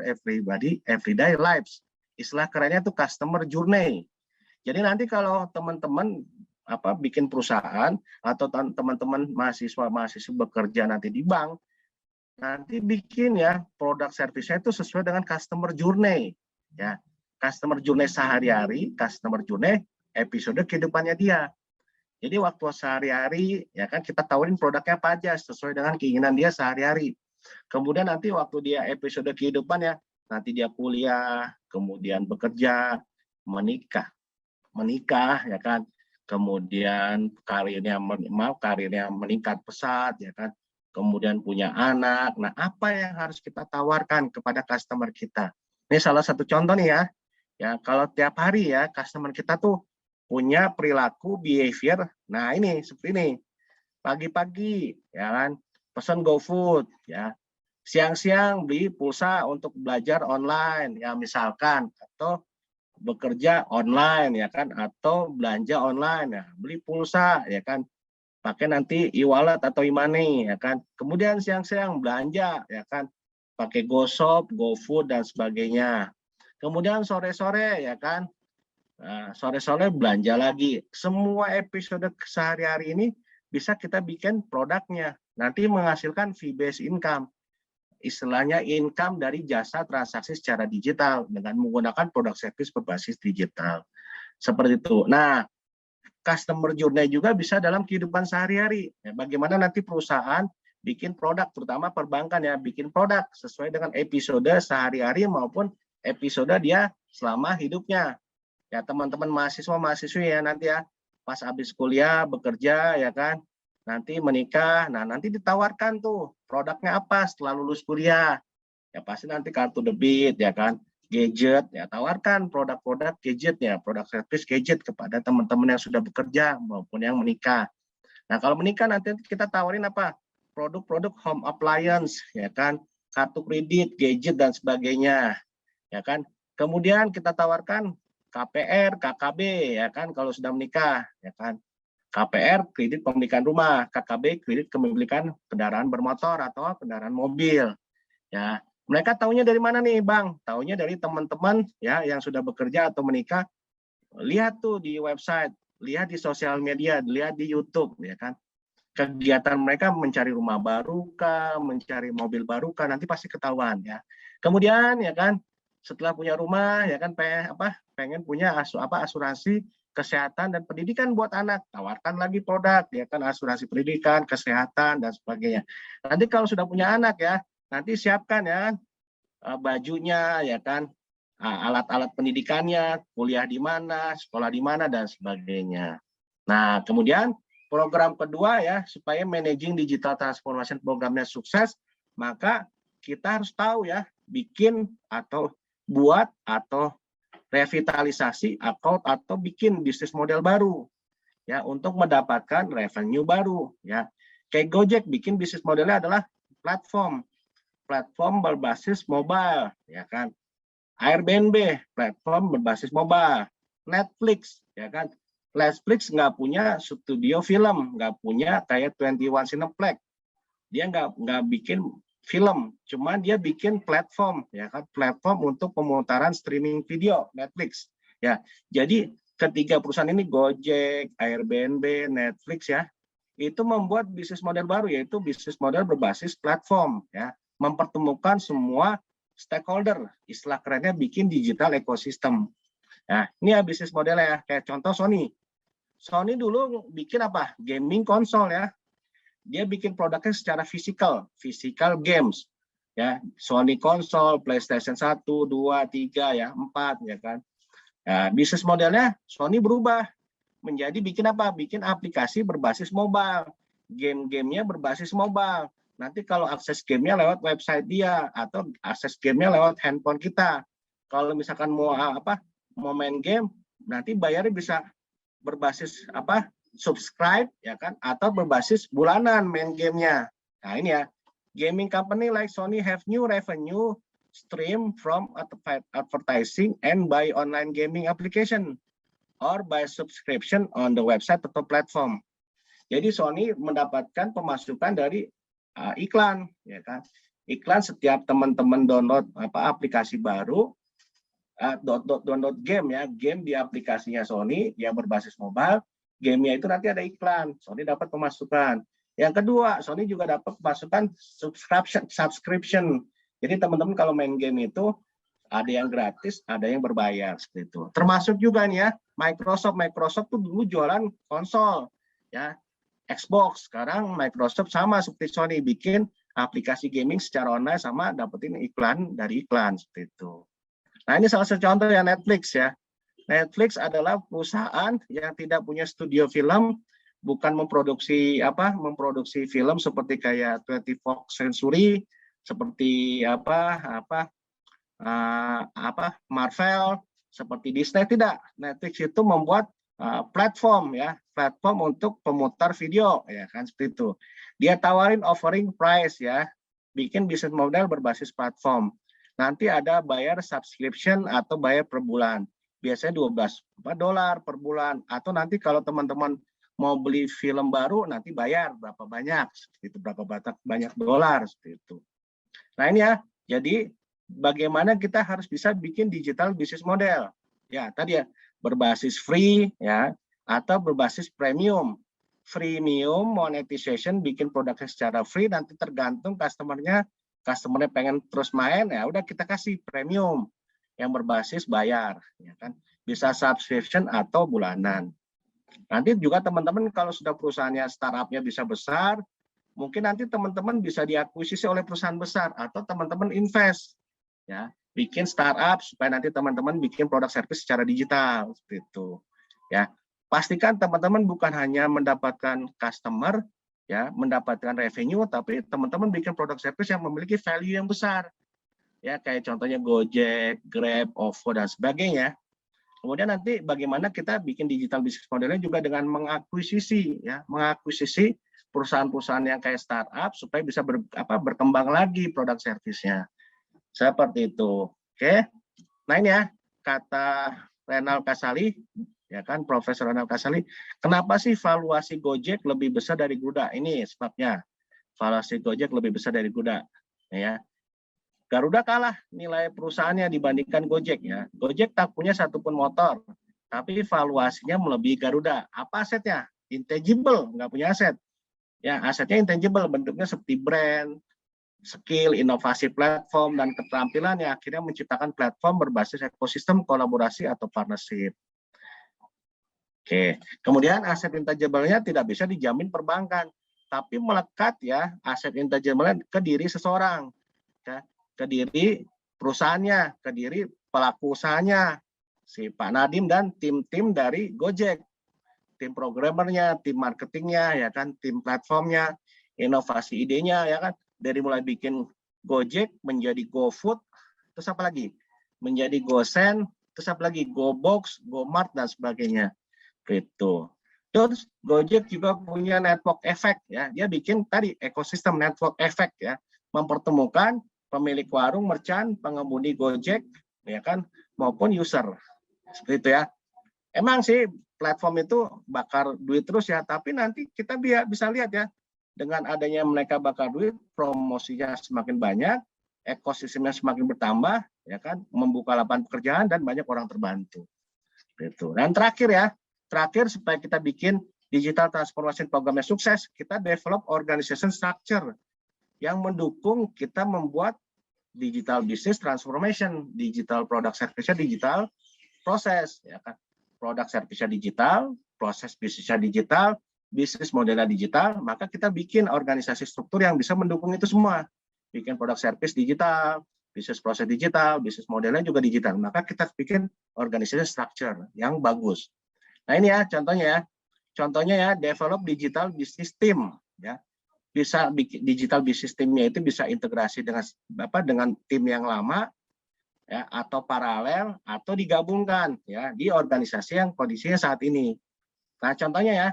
everyday lives. Istilah kerennya tuh customer journey. Jadi nanti kalau teman-teman bikin perusahaan atau teman-teman mahasiswa bekerja nanti di bank, nanti bikin ya produk servisnya itu sesuai dengan customer journey ya. Customer journey sehari-hari, customer journey episode kehidupannya dia. Jadi waktu sehari-hari ya kan kita tawarin produknya apa aja sesuai dengan keinginan dia sehari-hari. Kemudian nanti waktu dia episode kehidupan ya, nanti dia kuliah, kemudian bekerja, menikah ya kan. Kemudian karirnya meningkat pesat ya kan. Kemudian punya anak. Nah, apa yang harus kita tawarkan kepada customer kita? Ini salah satu contoh nih ya. Ya, kalau tiap hari ya customer kita tuh punya perilaku behavior. Nah, ini seperti ini. Pagi-pagi ya kan pesan GoFood ya. Siang-siang beli pulsa untuk belajar online ya misalkan, atau bekerja online ya kan, atau belanja online ya, beli pulsa ya kan. Pakai nanti e-wallet atau e-money ya kan. Kemudian siang-siang belanja ya kan. Pakai GoShop, GoFood dan sebagainya. Kemudian sore-sore ya kan, sore-sore belanja lagi. Semua episode sehari-hari ini bisa kita bikin produknya. Nanti menghasilkan fee-based income. Istilahnya income dari jasa transaksi secara digital dengan menggunakan produk service berbasis digital. Seperti itu. Nah, customer journey juga bisa dalam kehidupan sehari-hari. Ya, bagaimana nanti perusahaan bikin produk, terutama perbankan ya, bikin produk sesuai dengan episode sehari-hari maupun episode dia selama hidupnya. Ya teman-teman mahasiswa-mahasiswi ya nanti ya pas habis kuliah bekerja ya kan, nanti menikah, nah nanti ditawarkan tuh produknya apa setelah lulus kuliah. Ya pasti nanti kartu debit ya kan, gadget ya, tawarkan produk-produk gadget ya, produk servis gadget kepada teman-teman yang sudah bekerja maupun yang menikah. Nah kalau menikah nanti kita tawarin apa? Produk-produk home appliance ya kan, kartu kredit, gadget dan sebagainya. Ya kan. Kemudian kita tawarkan KPR, KKB ya kan kalau sudah menikah ya kan. KPR kredit pemilikan rumah, KKB kredit kepemilikan kendaraan bermotor atau kendaraan mobil. Ya, mereka taunya dari mana nih, Bang? Taunya dari teman-teman ya yang sudah bekerja atau menikah. Lihat tuh di website, lihat di sosial media, lihat di YouTube, ya kan. Kegiatan mereka mencari rumah baru kah, mencari mobil baru kah, nanti pasti ketahuan ya. Kemudian ya kan, setelah punya rumah ya kan pengen punya asuransi kesehatan dan pendidikan buat anak, tawarkan lagi produk ya kan, asuransi pendidikan, kesehatan dan sebagainya. Nanti kalau sudah punya anak ya, nanti siapkan ya bajunya ya kan, alat-alat pendidikannya, kuliah di mana, sekolah di mana dan sebagainya. Nah, kemudian program kedua ya, supaya managing digital transformation programnya sukses, maka kita harus tahu ya, bikin atau buat atau revitalisasi atau bikin bisnis model baru ya untuk mendapatkan revenue baru ya. Kayak Gojek bikin bisnis modelnya adalah platform berbasis mobile ya kan. Airbnb platform berbasis mobile. Netflix ya kan. Netflix nggak punya studio film, nggak punya kayak 21 Cineplex. Dia nggak bikin film, cuma dia bikin platform ya kan, platform untuk pemutaran streaming video Netflix ya. Jadi ketiga perusahaan ini, Gojek, Airbnb, Netflix ya, itu membuat bisnis model baru, yaitu bisnis model berbasis platform ya, mempertemukan semua stakeholder, istilah kerennya bikin digital ecosystem. Nah, ini ya bisnis modelnya ya, kayak contoh Sony. Sony dulu bikin apa? Gaming konsol ya. Dia bikin produknya secara physical games ya, Sony konsol, PlayStation 1, 2, 3 ya, 4 ya kan. Nah, bisnis modelnya Sony berubah menjadi bikin apa? Bikin aplikasi berbasis mobile, game-gamenya berbasis mobile. Nanti kalau akses gamenya lewat website dia atau akses gamenya lewat handphone kita. Kalau misalkan mau main game, nanti bayarnya bisa berbasis subscribe ya kan, atau berbasis bulanan main gamenya. Nah ini ya, gaming company like Sony have new revenue stream from advertising and by online gaming application or by subscription on the website atau platform. Jadi Sony mendapatkan pemasukan dari iklan ya kan. Iklan setiap teman-teman download aplikasi baru, download game ya, game di aplikasinya Sony yang berbasis mobile, gamenya itu nanti ada iklan, Sony dapat pemasukan. Yang kedua, Sony juga dapat pemasukan subscription. Jadi teman-teman kalau main game itu ada yang gratis, ada yang berbayar seperti itu. Termasuk juga nih ya, Microsoft tuh dulu jualan konsol ya, Xbox. Sekarang Microsoft sama seperti Sony bikin aplikasi gaming secara online sama dapetin iklan dari iklan seperti itu. Nah, ini salah satu contoh ya Netflix ya. Netflix adalah perusahaan yang tidak punya studio film, bukan memproduksi film seperti kayak 24th Century, seperti Marvel, seperti Disney, tidak. Netflix itu membuat platform untuk pemutar video ya kan, seperti itu. Dia tawarin offering price ya, bikin bisnis model berbasis platform. Nanti ada bayar subscription atau bayar per bulan. Biasanya $12 per bulan. Atau nanti kalau teman-teman mau beli film baru, nanti bayar berapa banyak, seperti itu, berapa banyak dolar, seperti itu. Nah ini ya, jadi bagaimana kita harus bisa bikin digital business model. Ya tadi ya, berbasis free ya, atau berbasis premium. Freemium monetization, bikin produknya secara free, nanti tergantung customernya pengen terus main, ya udah kita kasih premium yang berbasis bayar ya kan, bisa subscription atau bulanan. Nanti juga teman-teman kalau sudah perusahaannya startupnya bisa besar, mungkin nanti teman-teman bisa diakuisisi oleh perusahaan besar, atau teman-teman invest ya, bikin startup supaya nanti teman-teman bikin produk service secara digital seperti itu ya. Pastikan teman-teman bukan hanya mendapatkan customer ya, mendapatkan revenue, tapi teman-teman bikin produk service yang memiliki value yang besar ya, kayak contohnya Gojek, Grab, OVO dan sebagainya. Kemudian nanti bagaimana kita bikin digital business modelnya juga dengan mengakuisisi perusahaan-perusahaan yang kayak startup supaya bisa berkembang lagi produk servisnya seperti itu. Oke, nah ini ya kata Renal Kasali, ya kan, Profesor Anal Kasali, kenapa sih valuasi Gojek lebih besar dari Garuda? Ini sebabnya, valuasi Gojek lebih besar dari Garuda, ya. Garuda kalah nilai perusahaannya dibandingkan Gojek, ya. Gojek tak punya satupun motor, tapi valuasinya melebihi Garuda. Apa asetnya? Intangible, nggak punya aset. Ya, asetnya intangible, bentuknya seperti brand, skill, inovasi platform, dan keterampilan yang akhirnya menciptakan platform berbasis ekosistem kolaborasi atau partnership. Oke, kemudian aset intangible-nya tidak bisa dijamin perbankan, tapi melekat ya aset intangible ke diri seseorang, ya, ke diri perusahaannya, ke diri pelaku usahanya, si Pak Nadiem dan tim-tim dari Gojek, tim programmernya, tim marketingnya, ya kan, tim platformnya, inovasi idenya, ya kan, dari mulai bikin Gojek menjadi GoFood, terus apa lagi? Menjadi GoSend, terus apa lagi? GoBox, GoMart, dan sebagainya. Gitu. Terus Gojek juga punya network effect, ya. Dia bikin tadi ekosistem network effect, ya, mempertemukan pemilik warung, merchant, pengemudi Gojek, ya kan, maupun user. Seperti itu ya. Emang sih platform itu bakar duit terus ya, tapi nanti kita bisa lihat ya, dengan adanya mereka bakar duit, promosinya semakin banyak, ekosistemnya semakin bertambah, ya kan, membuka lapangan pekerjaan dan banyak orang terbantu. Gitu. Dan terakhir supaya kita bikin digital transformation programnya sukses, kita develop organization structure yang mendukung kita membuat digital business transformation, digital product service, digital proses, ya kan, produk service digital, proses bisnisnya digital, bisnis modelnya digital, maka kita bikin organisasi struktur yang bisa mendukung itu semua, bikin produk service digital, bisnis proses digital, bisnis modelnya juga digital, maka kita bikin organisasi structure yang bagus. Nah ini ya contohnya ya develop digital business team, ya, bisa bikin digital business teamnya itu bisa integrasi dengan tim yang lama, ya, atau paralel atau digabungkan ya di organisasi yang kondisinya saat ini. Nah contohnya ya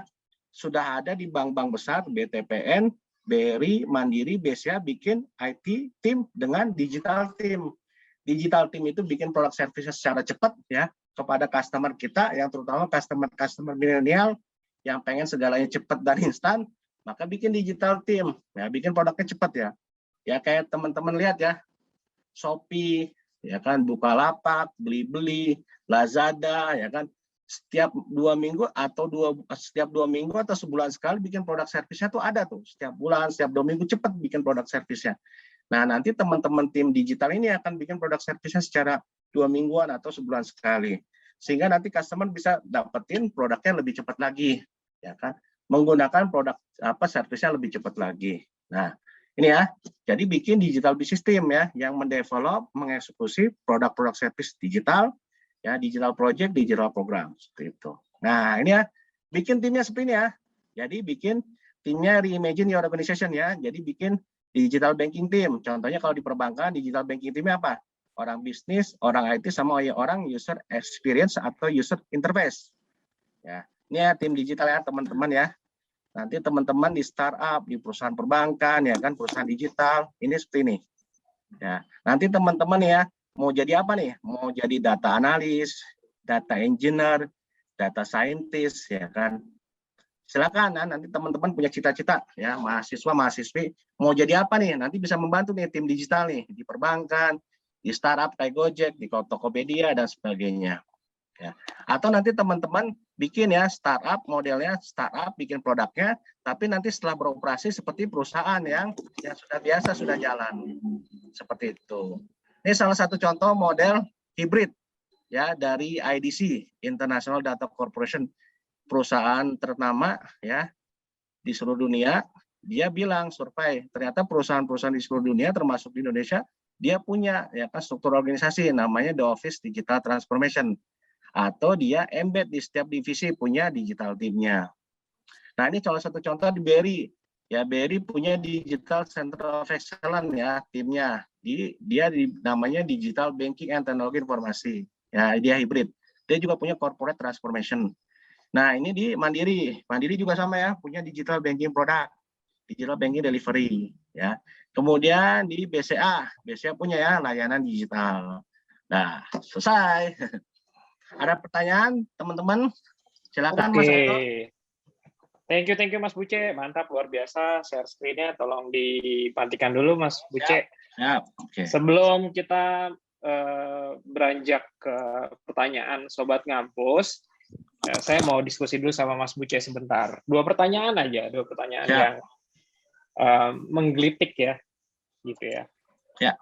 sudah ada di bank-bank besar BTPN, BRI, Mandiri, BCA bikin IT team dengan digital team. Digital team itu bikin produk service secara cepat ya kepada customer kita, yang terutama customer milenial yang pengen segalanya cepat dan instan, maka bikin digital team, ya, bikin produknya cepat ya. Ya kayak teman-teman lihat ya, Shopee, ya kan, Bukalapak, Blibli, Lazada, ya kan, setiap 2 minggu atau setiap 2 minggu atau sebulan sekali bikin produk servisnya tuh ada tuh, setiap bulan, setiap 2 minggu cepat bikin produk servisnya. Nah nanti teman-teman tim digital ini akan bikin produk servisnya secara 2 mingguan atau sebulan sekali, sehingga nanti customer bisa dapetin produknya lebih cepat lagi, ya kan, menggunakan produk servisnya lebih cepat lagi. Nah ini ya, jadi bikin digital business team ya yang mendevelop, mengeksekusi produk-produk service digital, ya, digital project, digital program, seperti itu. Nah ini ya, bikin timnya seperti ini ya. Jadi bikin timnya reimagine your organization ya. Jadi bikin digital banking team. Contohnya kalau di perbankan, digital banking teamnya apa? Orang bisnis, orang IT, sama orang user experience atau user interface. Ya, ini ya tim digital ya teman-teman ya. Nanti teman-teman di startup, di perusahaan perbankan, ya kan, perusahaan digital, ini seperti ini. Ya, nanti teman-teman ya mau jadi apa nih? Mau jadi data analis, data engineer, data scientist, ya kan. Silakan, nanti teman-teman punya cita-cita ya, mahasiswa, mahasiswi mau jadi apa nih? Nanti bisa membantu nih tim digital nih di perbankan, di startup kayak Gojek, di Tokopedia dan sebagainya. Ya. Atau nanti teman-teman bikin ya startup, modelnya startup, bikin produknya, tapi nanti setelah beroperasi seperti perusahaan yang sudah biasa, sudah jalan. Seperti itu. Ini salah satu contoh model hibrid ya dari IDC, International Data Corporation, perusahaan ternama ya di seluruh dunia. Dia bilang survei, ternyata perusahaan-perusahaan di seluruh dunia termasuk di Indonesia, dia punya ya kan struktur organisasi namanya The Office Digital Transformation, atau dia embed di setiap divisi punya digital teamnya. Nah ini salah satu contoh di BRI. Ya BRI punya Digital Center of Excellence ya timnya. Dia namanya Digital Banking and Teknologi Informasi. Ya dia hybrid. Dia juga punya Corporate Transformation. Nah ini di Mandiri. Mandiri juga sama ya, punya Digital Banking Product, Digital Banking Delivery. Ya. Kemudian di BCA punya ya layanan digital. Nah selesai. Ada pertanyaan, teman-teman? Silakan, Mas Eko. Thank you Mas Buce, mantap, luar biasa. Share screen-nya tolong dimatikan dulu Mas Buce. Ya, oke. Sebelum kita beranjak ke pertanyaan Sobat Ngampus, saya mau diskusi dulu sama Mas Buce sebentar. Dua pertanyaan yang menggelitik ya, gitu ya. Ya.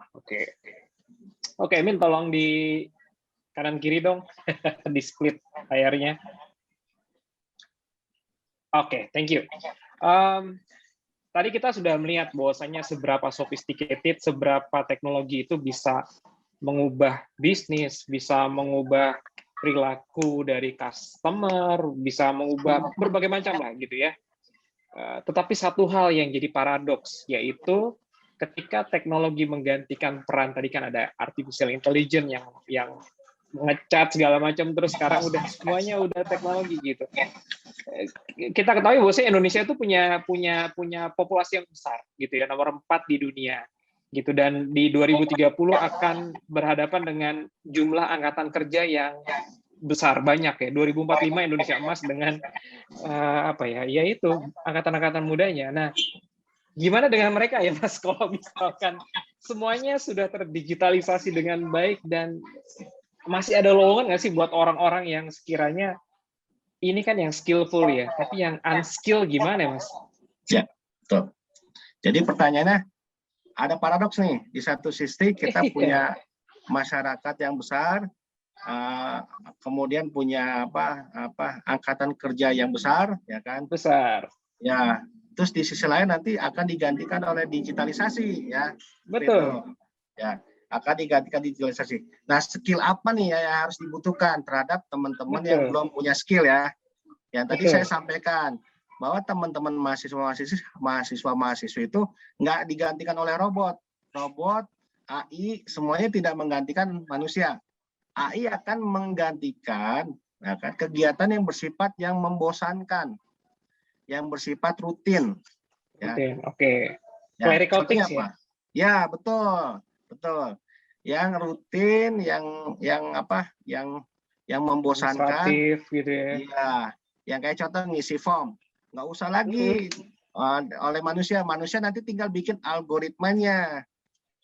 Oke, Min, tolong di kanan kiri dong, di split layarnya. Oke, thank you. Tadi kita sudah melihat bahwasannya seberapa sophisticated, seberapa teknologi itu bisa mengubah bisnis, bisa mengubah perilaku dari customer, bisa mengubah berbagai macam lah gitu ya. Tetapi satu hal yang jadi paradoks, yaitu ketika teknologi menggantikan peran, tadi kan ada artificial intelligence yang ngecat segala macam, terus sekarang udah semuanya udah teknologi gitu. Kita ketahui bahwa Indonesia itu punya populasi yang besar gitu ya, nomor 4 di dunia gitu, dan di 2030 akan berhadapan dengan jumlah angkatan kerja yang besar, banyak ya. 2045 Indonesia emas dengan yaitu angkatan-angkatan mudanya. Nah, gimana dengan mereka ya Mas, kalau misalkan semuanya sudah terdigitalisasi dengan baik dan masih ada lowongan nggak sih buat orang-orang yang sekiranya ini kan yang skillful ya, tapi yang unskill gimana Mas? Ya, betul. Jadi pertanyaannya ada paradoks nih. Di satu sisi kita punya masyarakat yang besar, kemudian punya angkatan kerja yang besar, ya kan? Besar. Ya. Terus di sisi lain nanti akan digantikan oleh digitalisasi, ya. Betul. Ya, akan digantikan digitalisasi. Nah, skill apa nih yang harus dibutuhkan terhadap teman-teman yang belum punya skill ya? Yang tadi saya sampaikan bahwa teman-teman mahasiswa-mahasiswi itu nggak digantikan oleh robot. Robot, AI, semuanya tidak menggantikan manusia. AI akan menggantikan kegiatan yang bersifat yang membosankan, yang bersifat rutin. Ya. Oke. Ya, Clerical things ya? Ya, betul. Yang rutin, yang membosankan. Gitu ya. Iya. Yang kayak contoh ngisi form. Nggak usah lagi oleh manusia. Manusia nanti tinggal bikin algoritmanya.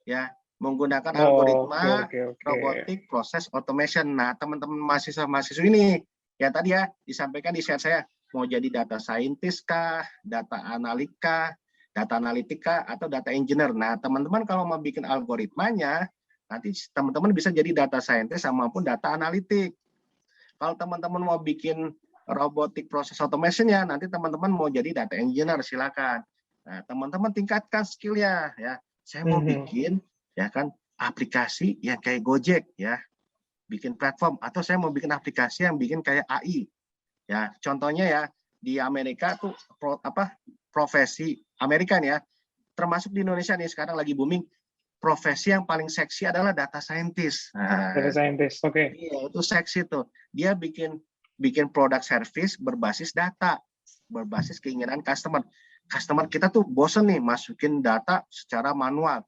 Ya, menggunakan algoritma robotic process automation. Nah, teman-teman mahasiswa-mahasiswa ini, ya tadi ya disampaikan di share saya, mau jadi data scientist kah, data analika, atau data engineer. Nah, teman-teman kalau mau bikin algoritmanya, nanti teman-teman bisa jadi data scientist maupun data analitik. Kalau teman-teman mau bikin robotic process automation-nya, nanti teman-teman mau jadi data engineer, silakan. Nah, teman-teman tingkatkan skill-nya ya. Saya mau bikin aplikasi yang kayak Gojek ya. Bikin platform, atau saya mau bikin aplikasi yang bikin kayak AI. Ya, contohnya ya di Amerika tuh profesi Amerika nih ya, termasuk di Indonesia nih sekarang lagi booming, profesi yang paling seksi adalah data scientist. Nah, data scientist, oke. Iya, itu seksi tuh. Dia bikin produk service berbasis data, berbasis keinginan customer. Customer kita tuh bosen nih masukin data secara manual.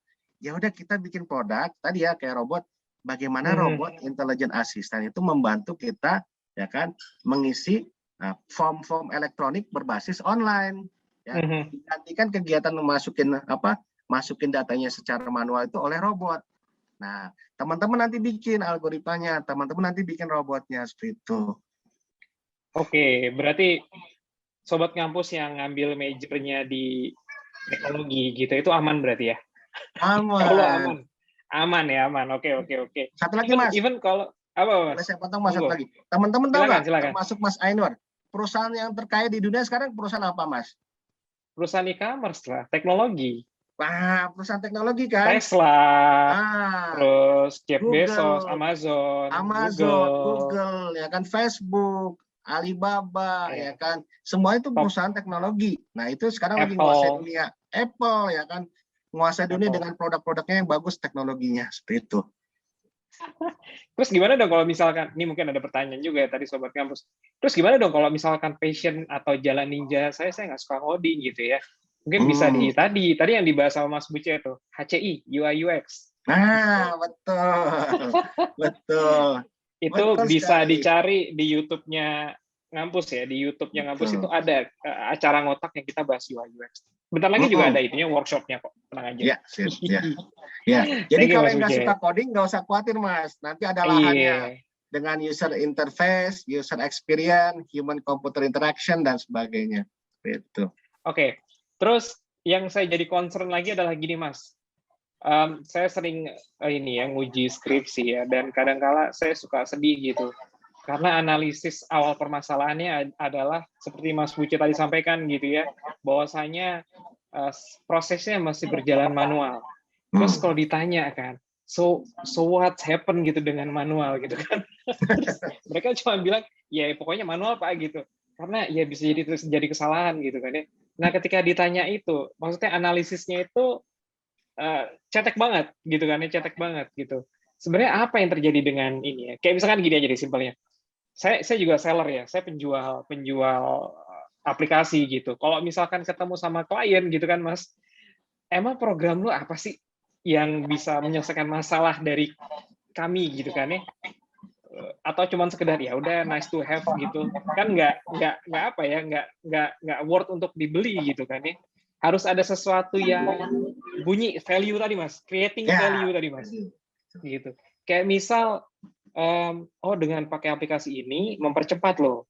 Ya udah kita bikin produk tadi ya kayak robot. Bagaimana robot intelligent assistant itu membantu kita ya kan mengisi form-form elektronik berbasis online. Ya, digantikan kegiatan masukin datanya secara manual itu oleh robot. Nah, teman-teman nanti bikin algoritmanya, teman-teman nanti bikin robotnya seperti itu. Oke, berarti Sobat Ngampus yang ngambil majornya di teknologi gitu, itu aman berarti ya? Aman. Aman ya, aman. Oke. Satu lagi Mas. Even kalau apa Mas? Saya potong Mas satu lagi. Teman-teman tahu nggak? Silakan. Termasuk Mas Ainur. Perusahaan yang terkaya di dunia sekarang perusahaan apa Mas? Perusahaan e-commerce lah, teknologi. Wah, perusahaan teknologi kan? Tesla, terus Jeff Bezos, Amazon, Google, ya kan, Facebook, Alibaba, ya kan, semua itu perusahaan teknologi. Nah itu sekarang lagi menguasai dunia. Apple, ya kan, menguasai dunia dengan produk-produknya yang bagus teknologinya seperti itu. Terus gimana dong kalau misalkan, ini mungkin ada pertanyaan juga ya tadi Sobat Kampus. Terus gimana dong kalau misalkan passion atau jalan ninja saya nggak suka coding gitu ya? Mungkin bisa tadi yang dibahas sama Mas Buce itu, HCI, UI UX. Nah, betul. Itu Betul bisa sekali. dicari di YouTube-nya Ngampus ya. Di YouTube-nya Ngampus itu Betul. ada acara ngotak yang kita bahas UI UX. Bentar lagi juga ada itunya workshop-nya kok. Tenang aja. Ya, sip, ya. Ya. Jadi Thank you, kalau Mas yang nggak Buce. suka coding nggak usah khawatir Mas. Nanti ada lahannya Iya. dengan user interface, user experience, human computer interaction dan sebagainya. Itu. Oke. Terus yang saya jadi concern lagi adalah gini Mas. Saya sering ini ya nguji skripsi ya, dan kadang-kala saya suka sedih gitu. Karena analisis awal permasalahannya adalah seperti Mas Buce tadi sampaikan gitu ya, bahwasanya prosesnya masih berjalan manual. Terus kalau ditanya kan, so what happen gitu dengan manual gitu kan? Mereka cuma bilang, ya pokoknya manual Pak gitu. Karena ya bisa jadi kesalahan gitu kan ya. Nah ketika ditanya itu, maksudnya analisisnya itu cetek banget gitu kan ya, cetek banget gitu. Sebenarnya apa yang terjadi dengan ini ya? Kayak misalkan gini aja deh simpelnya. Saya juga seller ya, saya penjual aplikasi gitu. Kalau misalkan ketemu sama klien gitu kan Mas, emang program lu apa sih yang bisa menyelesaikan masalah dari kami gitu kan ya? Atau cuman sekedar ya udah nice to have gitu kan, nggak apa ya, nggak worth untuk dibeli gitu kan ya. Harus ada sesuatu yang bunyi value tadi Mas, creating value tadi Mas, gitu. Kayak misal oh dengan pakai aplikasi ini mempercepat loh,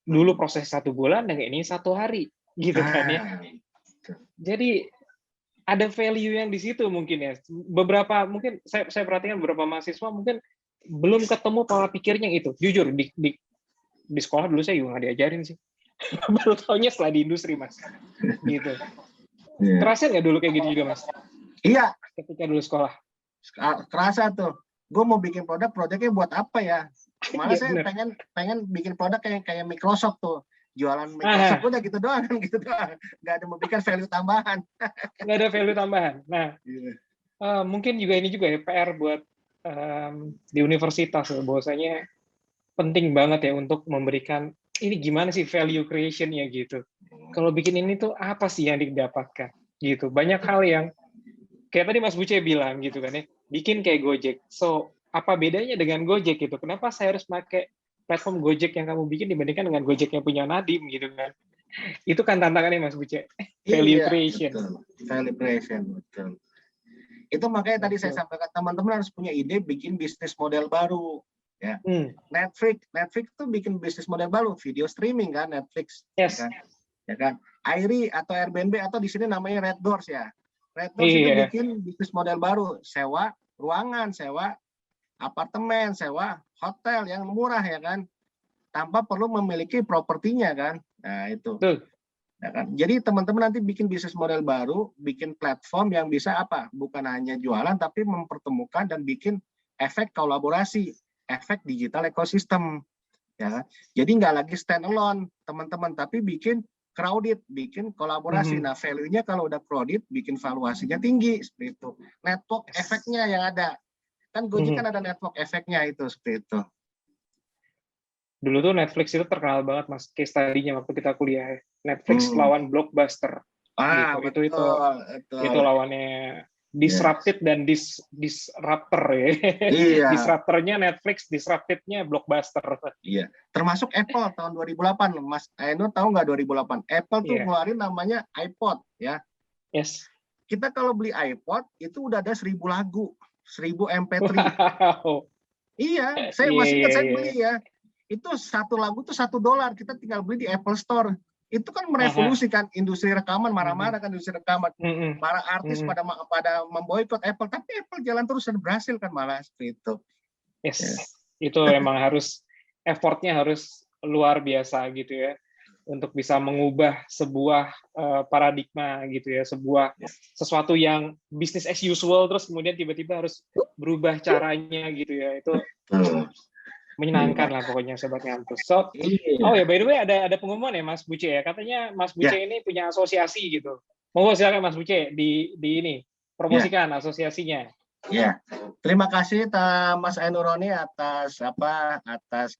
dulu proses 1 bulan dan ini 1 hari gitu kan ya. Jadi ada value yang di situ mungkin ya. Beberapa mungkin saya perhatikan beberapa mahasiswa mungkin belum ketemu pola pikirnya itu. Jujur di sekolah dulu saya juga nggak diajarin sih. Baru taunya setelah di industri Mas. Gitu. Kerasa nggak dulu kayak gitu juga Mas? Iya. Ketika dulu sekolah. Kerasa tuh. Gue mau bikin produknya buat apa ya? Malah saya pengen bikin produk kayak Microsoft tuh. Jualan Microsoft udah gitu doang kan, gitu doang. Nggak ada memberikan value tambahan. Nggak ada value tambahan. Nah, mungkin juga ini juga ya PR buat di universitas bahwasanya penting banget ya untuk memberikan ini gimana sih value creation-nya gitu. Kalau bikin ini tuh apa sih yang didapatkan gitu. Banyak hal yang kayak tadi Mas Buce bilang gitu kan ya, bikin kayak Gojek. So, apa bedanya dengan Gojek gitu? Kenapa saya harus pakai platform Gojek yang kamu bikin dibandingkan dengan Gojek yang punya Nadiem gitu kan? Itu kan tantangannya Mas Buce. Value creation. Betul. Value creation, betul. Itu makanya tadi saya sampaikan teman-teman harus punya ide bikin bisnis model baru. Ya. Netflix tuh bikin bisnis model baru, video streaming kan Netflix. Yes. Ya kan? Airi atau Airbnb atau di sini namanya Red Doors ya. Red Doors itu bikin bisnis model baru, sewa ruangan, sewa apartemen, sewa hotel yang murah ya kan, tanpa perlu memiliki propertinya kan. Nah itu. Ya kan? Jadi teman-teman nanti bikin bisnis model baru, bikin platform yang bisa apa? Bukan hanya jualan, tapi mempertemukan dan bikin efek kolaborasi, efek digital ekosistem. Ya kan? Jadi nggak lagi stand alone teman-teman, tapi bikin crowded, bikin kolaborasi. Nah, value-nya kalau udah crowded, bikin valuasinya tinggi, seperti itu. Network efeknya yang ada. Kan Gojek kan ada network efeknya itu, seperti itu. Dulu tuh Netflix itu terkenal banget Mas, case study-nya waktu kita kuliah. Netflix lawan Blockbuster. Gitu. Itu lawannya disrupted dan disruptor ya. Iya. Disruptornya Netflix, disruptednya Blockbuster. Iya. Termasuk Apple tahun 2008. Mas Ainur tahu nggak 2008? Apple tuh ngeluarin namanya iPod ya. Yes. Kita kalau beli iPod itu udah ada 1000 lagu, 1000 MP3. Wow. Iya, saya masih ingat saya beli ya. Itu satu lagu tuh $1. Kita tinggal beli di Apple Store. Itu kan merevolusikan industri rekaman, marah-marah kan industri rekaman. Para artis pada memboikot Apple, tapi Apple jalan terus dan berhasil kan malah seperti itu. Yes, itu emang harus effortnya harus luar biasa gitu ya, untuk bisa mengubah sebuah paradigma gitu ya, sesuatu yang business as usual terus kemudian tiba-tiba harus berubah caranya gitu ya, itu menyenangkan lah pokoknya Sobat Ngampus. So, oh ya by the way ada pengumuman ya Mas Buce ya, katanya Mas Buce ini punya asosiasi gitu. Monggo silakan Mas Buce di ini promosikan asosiasinya. Ya, terima kasih Mas Ainuroni atas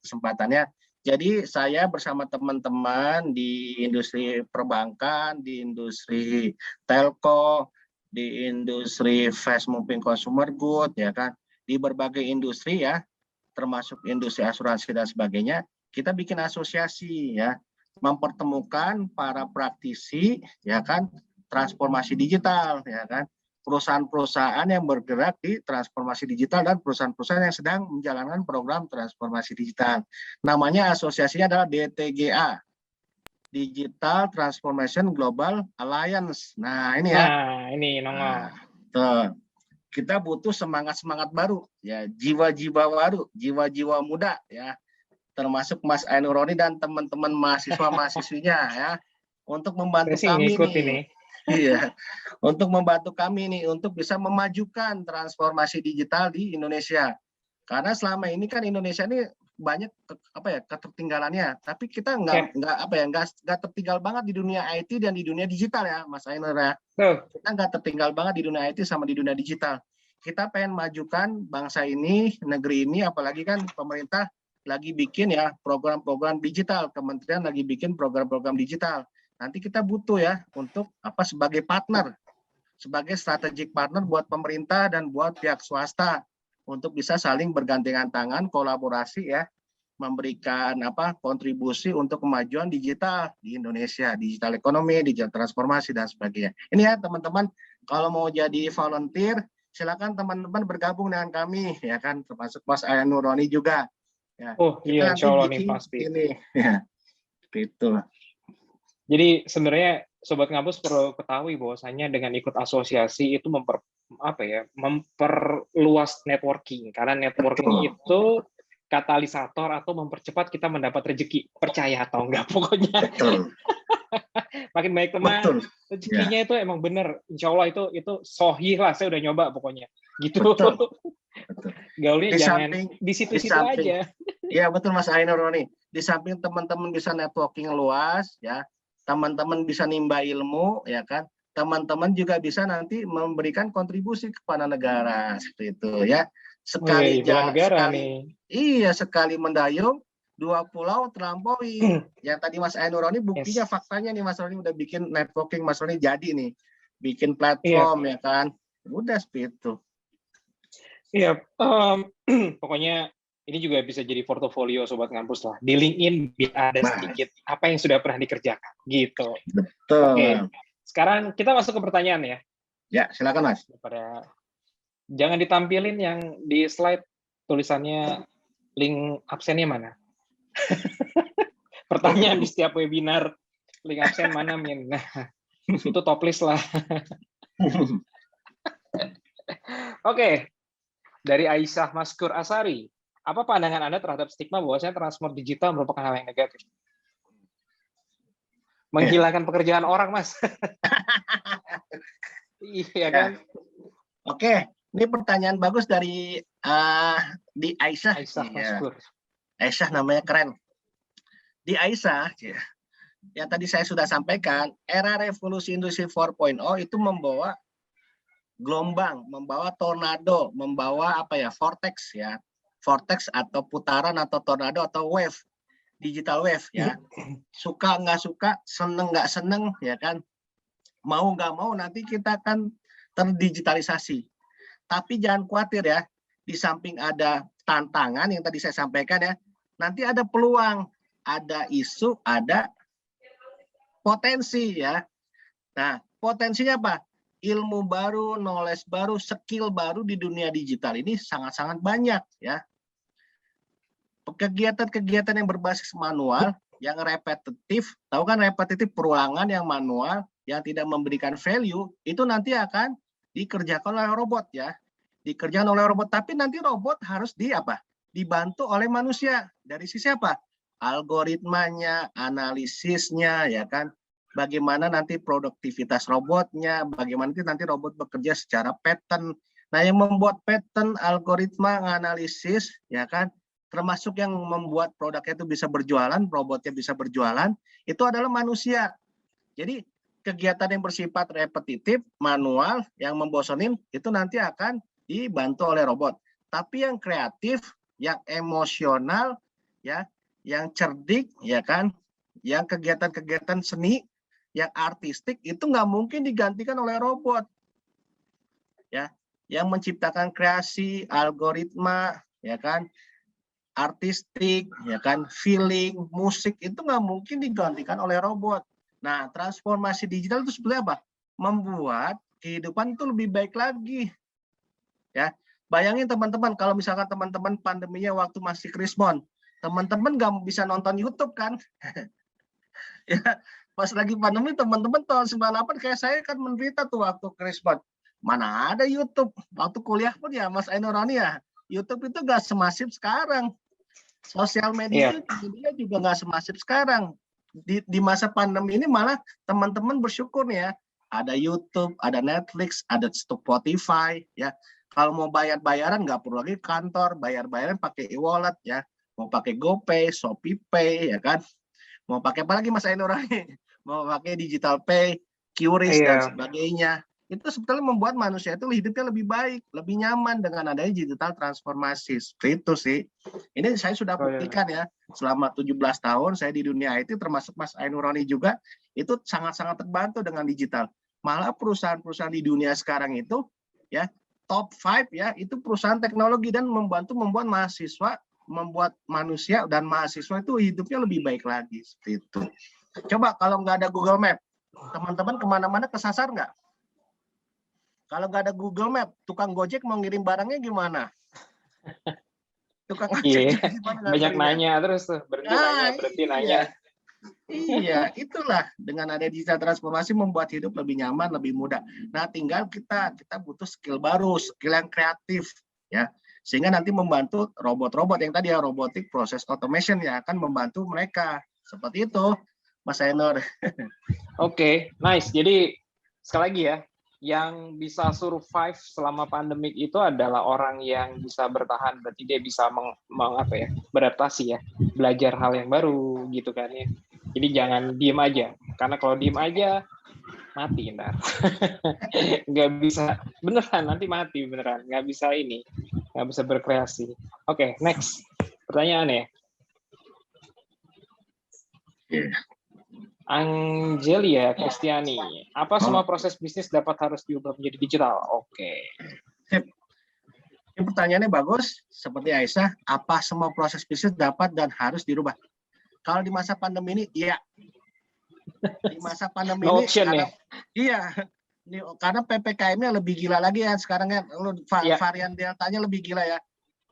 kesempatannya. Jadi saya bersama teman-teman di industri perbankan, di industri telco, di industri fast moving consumer good ya kan, di berbagai industri ya. termasuk industri asuransi dan sebagainya, kita bikin asosiasi ya, mempertemukan para praktisi ya kan transformasi digital ya kan, perusahaan-perusahaan yang bergerak di transformasi digital dan perusahaan-perusahaan yang sedang menjalankan program transformasi digital. Namanya asosiasinya adalah DTGA, Digital Transformation Global Alliance. Nah, ini ya. Nah, ini nongol. Tuh. Kita butuh semangat-semangat baru, ya, jiwa-jiwa baru, jiwa-jiwa muda, ya, termasuk Mas Ainuroni dan teman-teman mahasiswa-mahasiswinya, ya, untuk membantu kami nih. Iya, untuk membantu kami nih untuk bisa memajukan transformasi digital di Indonesia. Karena selama ini kan Indonesia ini banyak ketertinggalannya, tapi kita nggak tertinggal banget di dunia IT dan di dunia digital ya, Mas Ainur ya. Kita nggak tertinggal banget di dunia IT sama di dunia digital. Kita pengen majukan bangsa ini, negeri ini, apalagi kan pemerintah lagi bikin ya program-program digital, kementerian lagi bikin program-program digital. Nanti kita butuh ya untuk sebagai partner, sebagai strategic partner buat pemerintah dan buat pihak swasta, untuk bisa saling bergandengan tangan, kolaborasi ya, memberikan kontribusi untuk kemajuan digital di Indonesia, digital ekonomi, digital transformasi dan sebagainya. Ini ya teman-teman, kalau mau jadi volunteer, silakan teman-teman bergabung dengan kami ya kan, termasuk Mas Ainuroni juga. Ya, oh iya, insya Allah nih pasti. Ini ya, gitu. Jadi sebenarnya Sobat Ngampus perlu ketahui bahwasanya dengan ikut asosiasi itu memperluas networking, karena networking itu katalisator atau mempercepat kita mendapat rezeki, percaya atau enggak pokoknya. Makin baik teman, rezekinya itu emang bener, insya Allah itu sohih lah, saya udah nyoba pokoknya gitu. Gaulnya jangan di situ-situ aja. Iya betul Mas Ainuroni, di samping teman-teman bisa networking luas ya, teman-teman bisa nimba ilmu ya kan, teman-teman juga bisa nanti memberikan kontribusi kepada negara seperti itu ya. Sekali mendayung, dua pulau terlampaui. Yang tadi Mas Ainuroni buktinya, faktanya nih Mas Roni udah bikin networking, Mas Roni jadi nih bikin platform ya kan, udah seperti itu. Iya, pokoknya ini juga bisa jadi portofolio Sobat Ngampus lah. Di LinkedIn biar ada sedikit apa yang sudah pernah dikerjakan, gitu. Betul. Oke. Sekarang kita masuk ke pertanyaan ya. Ya, silakan Mas. Jangan ditampilin yang di slide tulisannya link absennya mana. Pertanyaan di setiap webinar, link absen mana, Min? Nah, itu top list lah. Oke. Dari Aisyah Maskur Asari. Apa pandangan Anda terhadap stigma bahwasanya transformasi digital merupakan hal yang negatif? Menghilangkan pekerjaan orang, Mas. Iya kan? Oke, ini pertanyaan bagus dari di Aisyah. Aisyah Maskur. Aisyah namanya keren. Di Aisyah, yang tadi saya sudah sampaikan, era revolusi industri 4.0 itu membawa gelombang, membawa tornado, membawa vortex ya. Vortex atau putaran atau tornado atau wave, digital wave ya. Suka nggak suka, seneng nggak seneng ya kan, mau nggak mau nanti kita akan terdigitalisasi. Tapi jangan khawatir ya, di samping ada tantangan yang tadi saya sampaikan ya, nanti ada peluang, ada isu, ada potensi ya. Nah, potensinya apa? Ilmu baru, knowledge baru, skill baru di dunia digital ini sangat-sangat banyak ya. Kegiatan-kegiatan yang berbasis manual, yang repetitif, tahu kan repetitif, perulangan yang manual, yang tidak memberikan value, itu nanti akan dikerjakan oleh robot ya. Dikerjakan oleh robot, tapi nanti robot harus dibantu oleh manusia. Dari sisi apa? Algoritmanya, analisisnya ya kan. Bagaimana nanti produktivitas robotnya, bagaimana nanti robot bekerja secara pattern. Nah, yang membuat pattern, algoritma, analisis ya kan, termasuk yang membuat produknya itu bisa berjualan, robotnya bisa berjualan, itu adalah manusia. Jadi kegiatan yang bersifat repetitif, manual, yang membosanin, itu nanti akan dibantu oleh robot. Tapi yang kreatif, yang emosional, ya, yang cerdik, ya kan, yang kegiatan-kegiatan seni, yang artistik, itu nggak mungkin digantikan oleh robot. Ya, yang menciptakan kreasi, algoritma, ya kan, artistik, ya kan, feeling, musik itu nggak mungkin digantikan oleh robot. Nah, transformasi digital itu sebenarnya apa? Membuat kehidupan itu lebih baik lagi. Ya, bayangin teman-teman kalau misalkan teman-teman pandeminya waktu masih krismon, teman-teman nggak bisa nonton YouTube kan? Ya, pas lagi pandemi teman-teman tahun 98 kayak saya kan menderita tuh waktu krismon. Mana ada YouTube? Waktu kuliah pun ya Mas Ainurani ya, YouTube itu nggak semasif sekarang. Sosial media juga nggak semasif sekarang. Di masa pandemi ini malah teman-teman bersyukur ya, ada YouTube, ada Netflix, ada Spotify, ya. Kalau mau bayar-bayaran nggak perlu lagi kantor, bayar-bayaran pakai e-wallet ya, mau pakai GoPay, ShopeePay, ya kan, mau pakai apa lagi Mas Ainurani, mau pakai digital pay, QRIS dan sebagainya. Itu sebetulnya membuat manusia itu hidupnya lebih baik, lebih nyaman dengan adanya digital transformasi. Seperti itu sih. Ini saya sudah buktikan ya, selama 17 tahun saya di dunia IT, termasuk Mas Ainurani juga, itu sangat-sangat terbantu dengan digital. Malah perusahaan-perusahaan di dunia sekarang itu, ya, top 5 ya, itu perusahaan teknologi dan membuat mahasiswa, membuat manusia dan mahasiswa itu hidupnya lebih baik lagi. Seperti itu. Coba kalau nggak ada Google Map, teman-teman kemana-mana kesasar nggak? Kalau nggak ada Google Map, tukang Gojek mau ngirim barangnya gimana? Tukang ojek gimana? Banyak nanya terus tuh, berhenti nanya. Iya, itulah dengan ada digital transformasi membuat hidup lebih nyaman, lebih mudah. Nah, tinggal kita butuh skill baru, skill yang kreatif, ya, sehingga nanti membantu robot-robot yang tadi ya, robotic process automation ya, akan membantu mereka. Seperti itu, Mas Ainur. Oke, nice. Jadi sekali lagi ya, yang bisa survive selama pandemik itu adalah orang yang bisa bertahan, berarti dia bisa beradaptasi ya, belajar hal yang baru gitu kan ya. Jadi jangan diem aja, karena kalau diem aja mati ntar. Nggak bisa, beneran nanti mati beneran, nggak bisa berkreasi. Oke, next pertanyaan ya. Angelia Kristiani, apa semua proses bisnis dapat harus diubah menjadi digital? Oke. Ini pertanyaannya bagus, seperti Aisyah, apa semua proses bisnis dapat dan harus dirubah? Kalau di masa pandemi ini, iya. Di masa pandemi ini, karena PPKM-nya lebih gila lagi ya sekarang ya, varian Delta-nya lebih gila ya.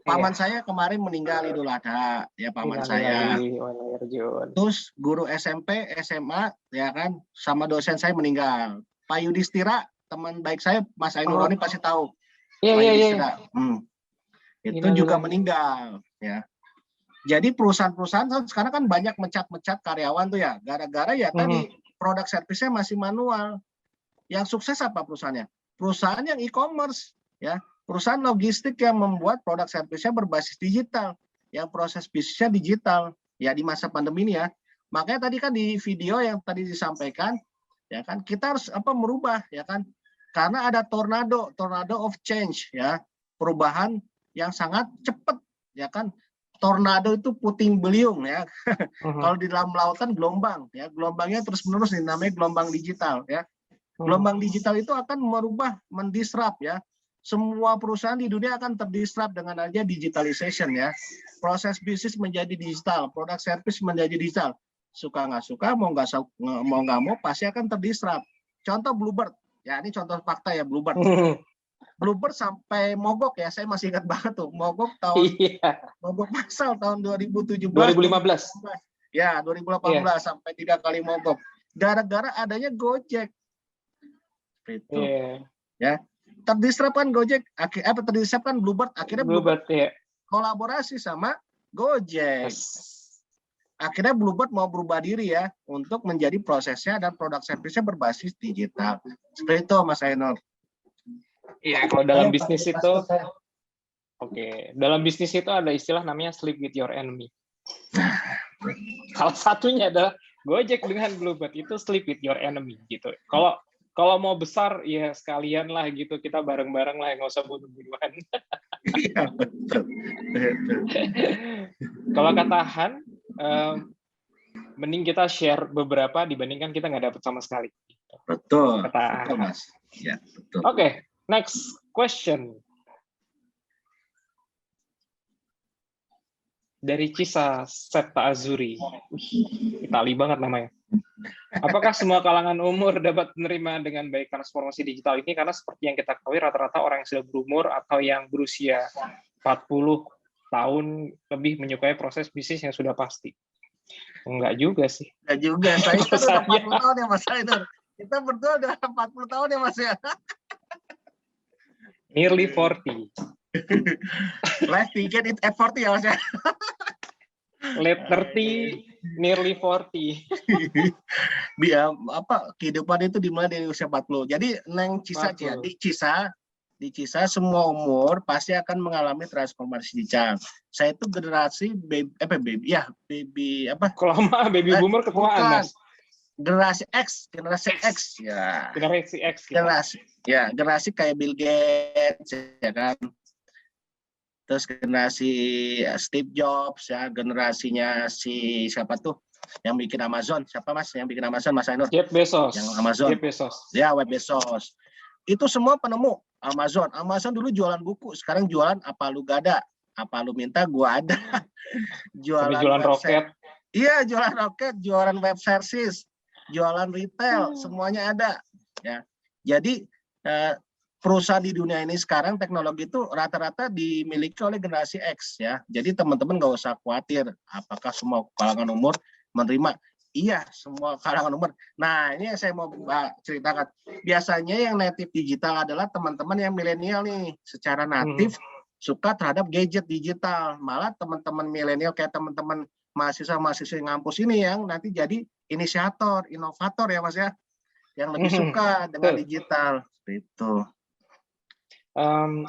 Paman saya kemarin meninggal Idul Adha, ya paman saya. Terus guru SMP, SMA, ya kan, sama dosen saya meninggal. Pak Yudhistira, teman baik saya, Mas Ainurani pasti tahu. Pak Yudhistira, itu juga meninggal, ya. Jadi perusahaan-perusahaan sekarang kan banyak mencat-mencat karyawan tuh ya, gara-gara ya tadi produk servisnya masih manual. Yang sukses apa perusahaannya? Perusahaan yang e-commerce, ya. Perusahaan logistik yang membuat produk servisnya berbasis digital, yang proses bisnisnya digital, ya di masa pandemi ini ya. Makanya tadi kan di video yang tadi disampaikan, ya kan kita harus merubah, ya kan, karena ada tornado of change, ya, perubahan yang sangat cepat, ya kan. Tornado itu puting beliung ya. Kalau di dalam lautan gelombang, ya gelombangnya terus menerus nih, namanya gelombang digital, ya. Gelombang digital itu akan merubah, mendisrupt ya. Semua perusahaan di dunia akan terdisrupt dengan adanya digitalization ya. Proses bisnis menjadi digital, produk service menjadi digital. Suka nggak suka, mau nggak mau pasti akan terdisrupt. Contoh Bluebird, ya ini contoh fakta ya Bluebird. Bluebird sampai mogok ya, saya masih ingat banget tuh, mogok mogok massal tahun 2017. 2015. Ya, 2018 sampai 3 kali mogok. Gara-gara adanya Gojek. Itu. Ya. Terdisrupt kan Gojek, terdisrupt kan Bluebird, akhirnya Bluebird kolaborasi sama Gojek. Akhirnya Bluebird mau berubah diri ya untuk menjadi prosesnya dan produk servisnya berbasis digital. Seperti itu Mas Ainur. Iya, kalau dalam bisnis itu, dalam bisnis itu ada istilah namanya sleep with your enemy. Salah satunya adalah Gojek dengan Bluebird itu sleep with your enemy gitu. Kalau mau besar ya sekalian lah gitu, kita bareng-bareng lah, nggak usah bunuh-bunuhan. Iya betul. Kalau kata Han, mending kita share beberapa dibandingkan kita nggak dapat sama sekali. Betul. Kata betul Mas. Ya betul. Oke, next question. dari Cisa Septa Azuri. Itali banget namanya. Apakah semua kalangan umur dapat menerima dengan baik transformasi digital ini? Karena seperti yang kita ketahui rata-rata orang yang sudah berumur atau yang berusia 40 tahun lebih menyukai proses bisnis yang sudah pasti. Enggak juga sih. Enggak juga. Saya kan udah 40 tahun ya Mas Ainur. Kita berdua udah 40 tahun ya Mas ya. Nearly 40. Life begin at 40 ya Mas ya. Late 30, nearly 40. Kehidupan itu dimulai dari usia 40. Jadi Neng Cisa ya, di Cisa semua umur pasti akan mengalami transformasi digital. Saya itu generasi baby boomer ketuaan Mas. Generasi X ya. Generasi X gitu. Generasi kayak Bill Gates ya kan. Terus generasi Steve Jobs ya, generasinya si siapa tuh yang bikin Amazon, siapa Mas yang bikin Amazon, Mas Ainur? Jeff Bezos. Yang Amazon. Jeff Bezos. Ya, Web Bezos. Itu semua penemu Amazon. Amazon dulu jualan buku, sekarang jualan apa lu gak ada, apa lu minta gua ada. jualan roket. Iya, jualan roket, jualan web services, jualan retail, semuanya ada ya. Jadi perusahaan di dunia ini sekarang teknologi itu rata-rata dimiliki oleh generasi X ya. Jadi teman-teman nggak usah khawatir apakah semua kalangan umur menerima. Iya, semua kalangan umur. Nah, ini yang saya mau ceritakan. Biasanya yang native digital adalah teman-teman yang milenial nih, secara natif suka terhadap gadget digital. Malah teman-teman milenial kayak teman-teman mahasiswa-mahasiswa ngampus ini yang nanti jadi inisiator, inovator ya Mas ya. Yang lebih suka dengan digital. Itu.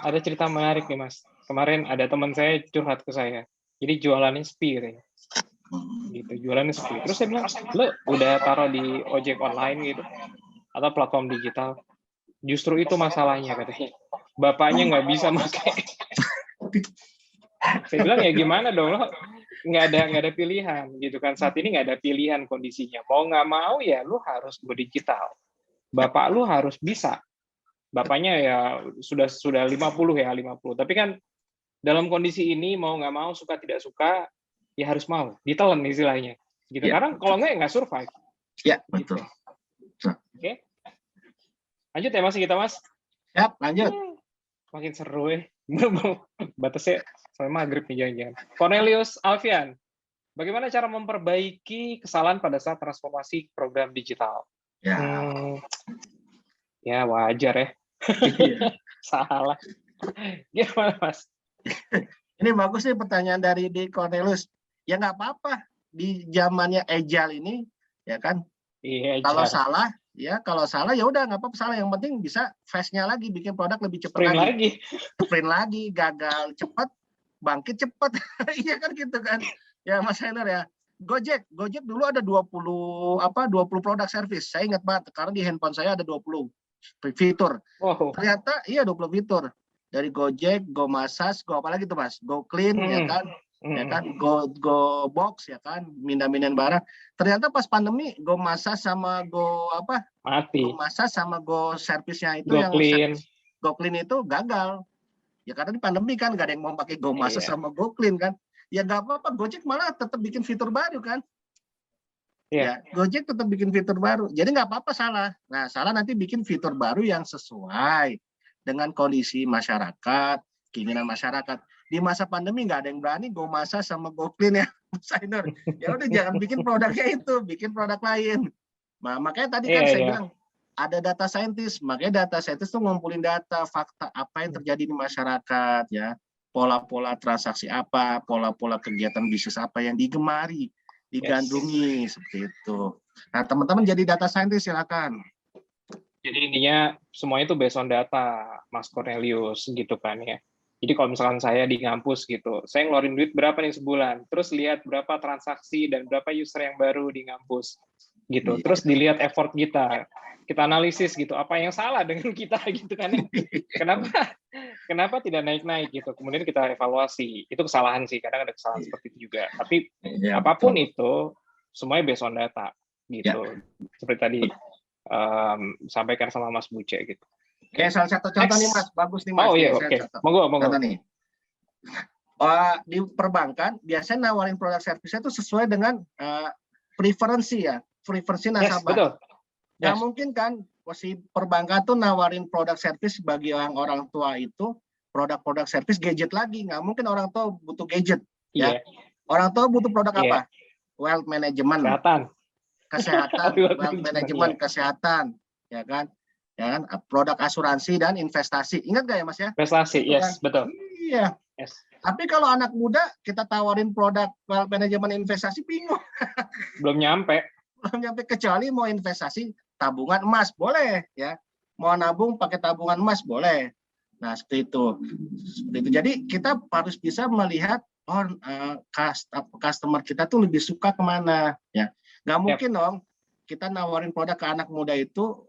Ada cerita menarik nih Mas. Kemarin ada teman saya curhat ke saya. Jadi jualannya sepi katanya. Gitu, jualannya sepi. Terus saya bilang, "Lo udah taruh di ojek online gitu atau platform digital?" Justru itu masalahnya katanya. Bapaknya nggak bisa pakai. Saya bilang ya gimana dong lo? Nggak ada pilihan gitu kan. Saat ini nggak ada pilihan kondisinya. Mau nggak mau ya lu harus go digital. Bapak lu harus bisa. Bapaknya ya sudah 50 ya 50. Tapi kan dalam kondisi ini mau nggak mau suka tidak suka ya harus mau ditelan istilahnya gitu. Ya. Karena kalau nggak survive. Ya betul. Gitu. Oke. Lanjut ya Mas kita Mas. Yap lanjut. Makin seru ya. Batasnya sampai maghrib nih jangan-jangan. Cornelius Alfian, bagaimana cara memperbaiki kesalahan pada saat transformasi program digital? Ya. Ya wajar ya. Salah. Gimana Mas? Ini bagus nih pertanyaan dari di Cornelius. Ya nggak apa-apa di zamannya agile ini, ya kan? Iya. Kalau salah ya udah nggak apa-apa salah. Yang penting bisa fast-nya lagi, bikin produk lebih cepat lagi. Sprint lagi, gagal cepat, bangkit cepat. Iya kan gitu kan? Ya Mas Ainur ya. Gojek dulu ada 20 produk service. Saya ingat banget karena di handphone saya ada 20 fitur. Wow. Ternyata iya 20 fitur. Dari Gojek, Go Massage, Go apa lagi tuh Mas? Go Clean ya kan? Ya kan? Go Box ya kan? Mindahin barang. Ternyata pas pandemi Go Massage sama Go apa? Mati. Go Massage sama Go Service-nya itu Go yang Clean. Go Clean itu gagal. Ya karena di pandemi kan gak ada yang mau pakai Go Massage sama Go Clean kan. Ya nggak apa-apa, Gojek malah tetap bikin fitur baru kan. Ya, Gojek tetap bikin fitur baru. Jadi nggak apa-apa salah. Nah, salah nanti bikin fitur baru yang sesuai dengan kondisi masyarakat, keinginan masyarakat. Di masa pandemi nggak ada yang berani Go Massage sama Go Clean ya, Mas Ainur. Ya udah jangan bikin produknya itu, bikin produk lain. Nah, makanya tadi kan saya bilang ada data scientist. Makanya data scientist tuh ngumpulin data, fakta apa yang terjadi di masyarakat ya. Pola-pola transaksi apa, pola-pola kegiatan bisnis apa yang digemari, digandrungi seperti itu. Nah, teman-teman jadi data scientist silakan. Jadi intinya semuanya itu based on data, Mas Cornelius gitu kan ya. Jadi kalau misalkan saya di ngampus gitu, saya ngeluarin duit berapa nih sebulan, terus lihat berapa transaksi dan berapa user yang baru di ngampus gitu. Terus dilihat effort kita analisis gitu, apa yang salah dengan kita gitu kan. Kenapa tidak naik-naik gitu. Kemudian kita evaluasi. Itu kesalahan sih, kadang ada kesalahan seperti itu juga. Tapi apapun itu semuanya based on data gitu. Seperti tadi sampaikan sama Mas Buce gitu. Oke, salah satu contoh nih Mas, bagus nih Mas. Oh iya, oke. Monggo. Nih. Di perbankan biasanya nawarin produk servisnya itu sesuai dengan preferensi Yes, nasabah. betul. Nggak Yes. mungkin kan si perbankan tuh nawarin produk servis bagi orang tua itu produk-produk servis gadget lagi. Nggak mungkin orang tua butuh gadget. Ya. Iya. Orang tua butuh produk Iya. apa? Wealth management, kesehatan, Wealth wealth management, management, kesehatan, ya kan? Produk asuransi dan investasi. Ingat nggak ya Mas ya? Investasi, Itu yes, kan? betul. Iya. Yes. Tapi kalau anak muda kita tawarin produk wealth management investasi bingung. Belum nyampe. Belum nyampe, kecuali mau investasi tabungan emas boleh ya. Mau nabung pakai tabungan emas boleh. Nah, seperti itu. Jadi kita harus bisa melihat customer kita tuh lebih suka kemana ya. Nggak mungkin dong kita nawarin produk ke anak muda itu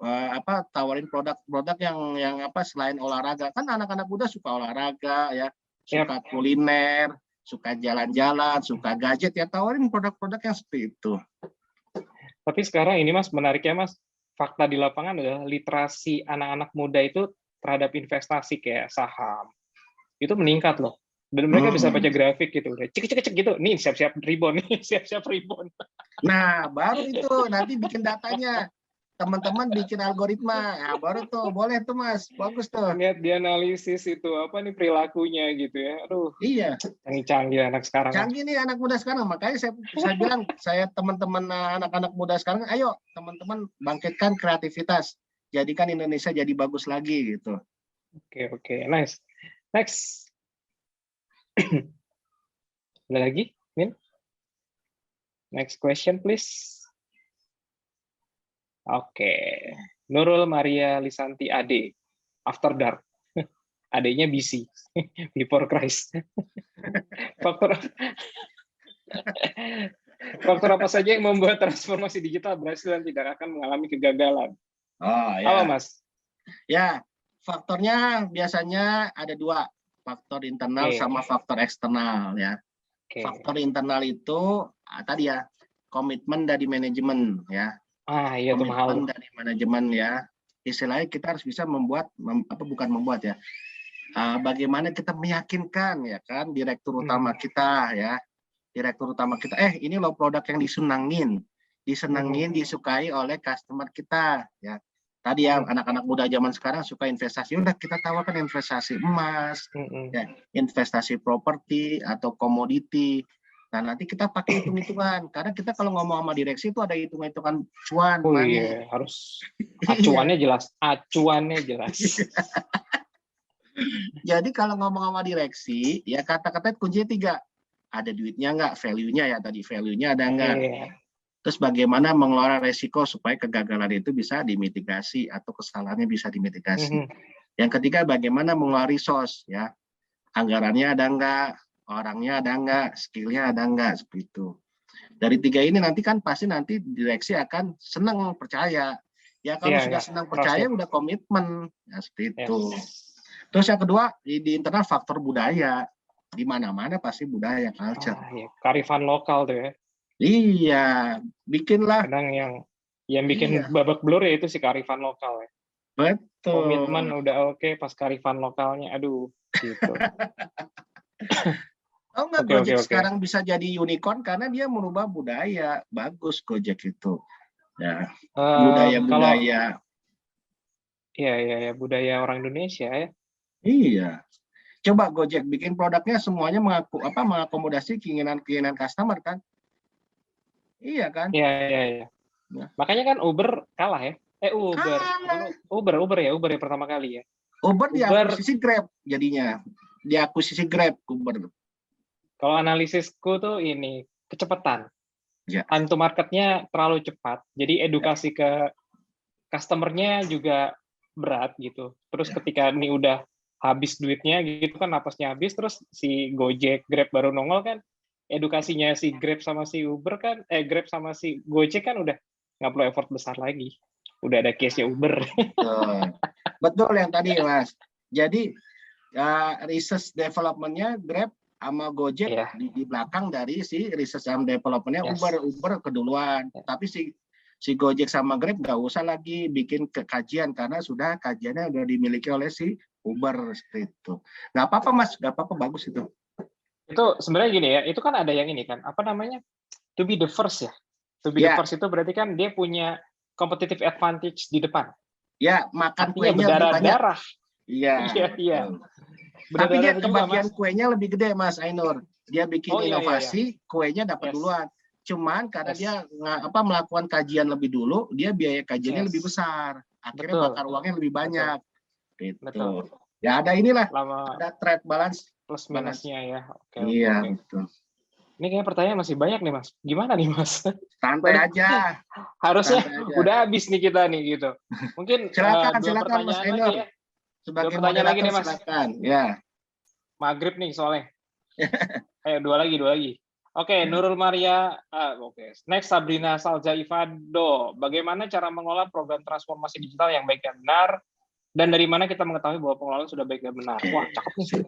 tawarin produk-produk yang selain olahraga. Kan anak-anak muda suka olahraga ya, suka kuliner, suka jalan-jalan, suka gadget ya, tawarin produk-produk yang seperti itu. Tapi sekarang ini Mas, menariknya Mas, fakta di lapangan adalah literasi anak-anak muda itu terhadap investasi kayak saham itu meningkat loh. Dan mereka bisa baca grafik gitu, udah cek gitu. Nih siap-siap rebound, nih siap-siap rebound. Nah, baru itu nanti bikin datanya. Teman-teman bikin algoritma. Nah, baru tuh boleh tuh Mas. Bagus tuh. Lihat di analisis itu apa nih perilakunya gitu ya. Aduh. Iya. Canggih anak sekarang. Canggih nih anak muda sekarang. Makanya saya bilang, saya teman-teman anak-anak muda sekarang, ayo teman-teman bangkitkan kreativitas. Jadikan Indonesia jadi bagus lagi gitu. Oke. Nice. Next. Ada lagi, Min? Next question, please. Oke. Nurul Maria Lisanti Ade. After Dark. Adanya BC. Before Christ. Faktor apa saja yang membuat transformasi digital berhasil dan tidak akan mengalami kegagalan? Oh ya. Apa, Mas? Ya, faktornya biasanya ada dua. Faktor internal sama faktor eksternal ya. Faktor internal itu tadi ya, komitmen dari manajemen ya. Iya, komitmen dari manajemen ya. Istilahnya kita harus bisa bukan membuat ya. Bagaimana kita meyakinkan ya kan direktur utama kita ya. Direktur utama kita, ini loh produk yang disenangin, disukai oleh customer kita ya. Tadi ya anak-anak muda zaman sekarang suka investasi, udah kita tawarkan investasi emas, ya, investasi properti atau komoditi. Nah nanti kita pakai hitung-hitungan, karena kita kalau ngomong sama direksi itu ada hitung-hitungan cuan. Iya, harus acuannya jelas, Jadi kalau ngomong sama direksi, ya kata-kata kuncinya 3. Ada duitnya nggak, value-nya ya tadi, value-nya ada nggak. Terus bagaimana mengelola resiko supaya kegagalan itu bisa dimitigasi atau kesalahannya bisa dimitigasi. Yang ketiga, bagaimana mengelola resource ya. Anggarannya ada nggak, orangnya ada nggak, skill-nya ada nggak, seperti itu. Dari 3 ini nanti kan pasti nanti direksi akan senang percaya. Ya kalau sudah senang percaya udah komitmen, ya seperti itu. Terus yang kedua di internal faktor budaya. Di mana-mana pasti budaya, culture. Kearifan lokal tuh ya. Iya, bikinlah. Kadang yang bikin babak belur ya itu si kearifan lokal ya. Betul. Komitmen udah oke, pas kearifan lokalnya, aduh, gitu. Gojek sekarang bisa jadi unicorn karena dia merubah budaya. Bagus Gojek itu. Ya, budaya-budaya. Iya, budaya orang Indonesia ya. Iya. Coba Gojek bikin produknya semuanya mengakomodasi keinginan customer kan? Iya kan? Iya. Nah. Makanya kan Uber kalah ya. Uber ya pertama kali ya. Uber diakuisisi Grab jadinya. Diakuisisi Grab Uber. Kalau analisisku tuh ini kecepatan. Ya. Time to marketnya terlalu cepat. Jadi edukasi ke customernya juga berat gitu. Terus ketika ini udah habis duitnya gitu kan, napasnya habis, terus si Gojek, Grab baru nongol kan, edukasinya si Grab sama si Uber kan, Grab sama si Gojek kan udah nggak perlu effort besar lagi. Udah ada case-nya Uber. Betul yang tadi Mas. Jadi research development-nya Grab sama Gojek di belakang dari si research and development-nya Uber keduluan. Tapi si Gojek sama Grab nggak usah lagi bikin kajian karena sudah kajiannya udah dimiliki oleh si Uber seperti itu. Nggak apa-apa Mas, nggak apa-apa, bagus itu. Itu sebenarnya gini ya, itu kan ada yang ini kan, apa namanya, to be the first ya. To be the Ya, first itu berarti kan dia punya competitive advantage di depan. ya makan Artinya kuenya lebih banyak. berdarah-darah. Iya. Iya. Tapi dia Berdarah juga, kebagian Mas. kuenya lebih gede, Mas Ainur. Dia bikin Oh iya, iya, iya. inovasi, kuenya dapat Yes. duluan. Cuman karena Yes. dia melakukan kajian lebih dulu, dia biaya kajiannya Yes. lebih besar. Akhirnya Betul. bakar uangnya lebih banyak. Gitu. Betul. Ya ada inilah, Lama ada trade balance. plus minusnya ya. Oke, Iya, oke. betul. Ini kayaknya pertanyaan masih banyak nih, Mas. Gimana nih, Mas? Santai aja. Harusnya Santai aja. udah habis nih kita nih gitu. Mungkin Silakan, dua silakan Mas pertanyaan lagi Ainur. ya. Sebagai Dua pertanyaan lagi moderator nih, Mas. silakan. Ya. Maghrib nih soalnya. Ayo dua lagi. Oke, Nurul Maria. Oke. Next, Sabrina Salza Ivado. Bagaimana cara mengelola program transformasi digital yang baik dan benar? Dan dari mana kita mengetahui bahwa pengelolaan sudah baik dan benar? Wah, cakep nih.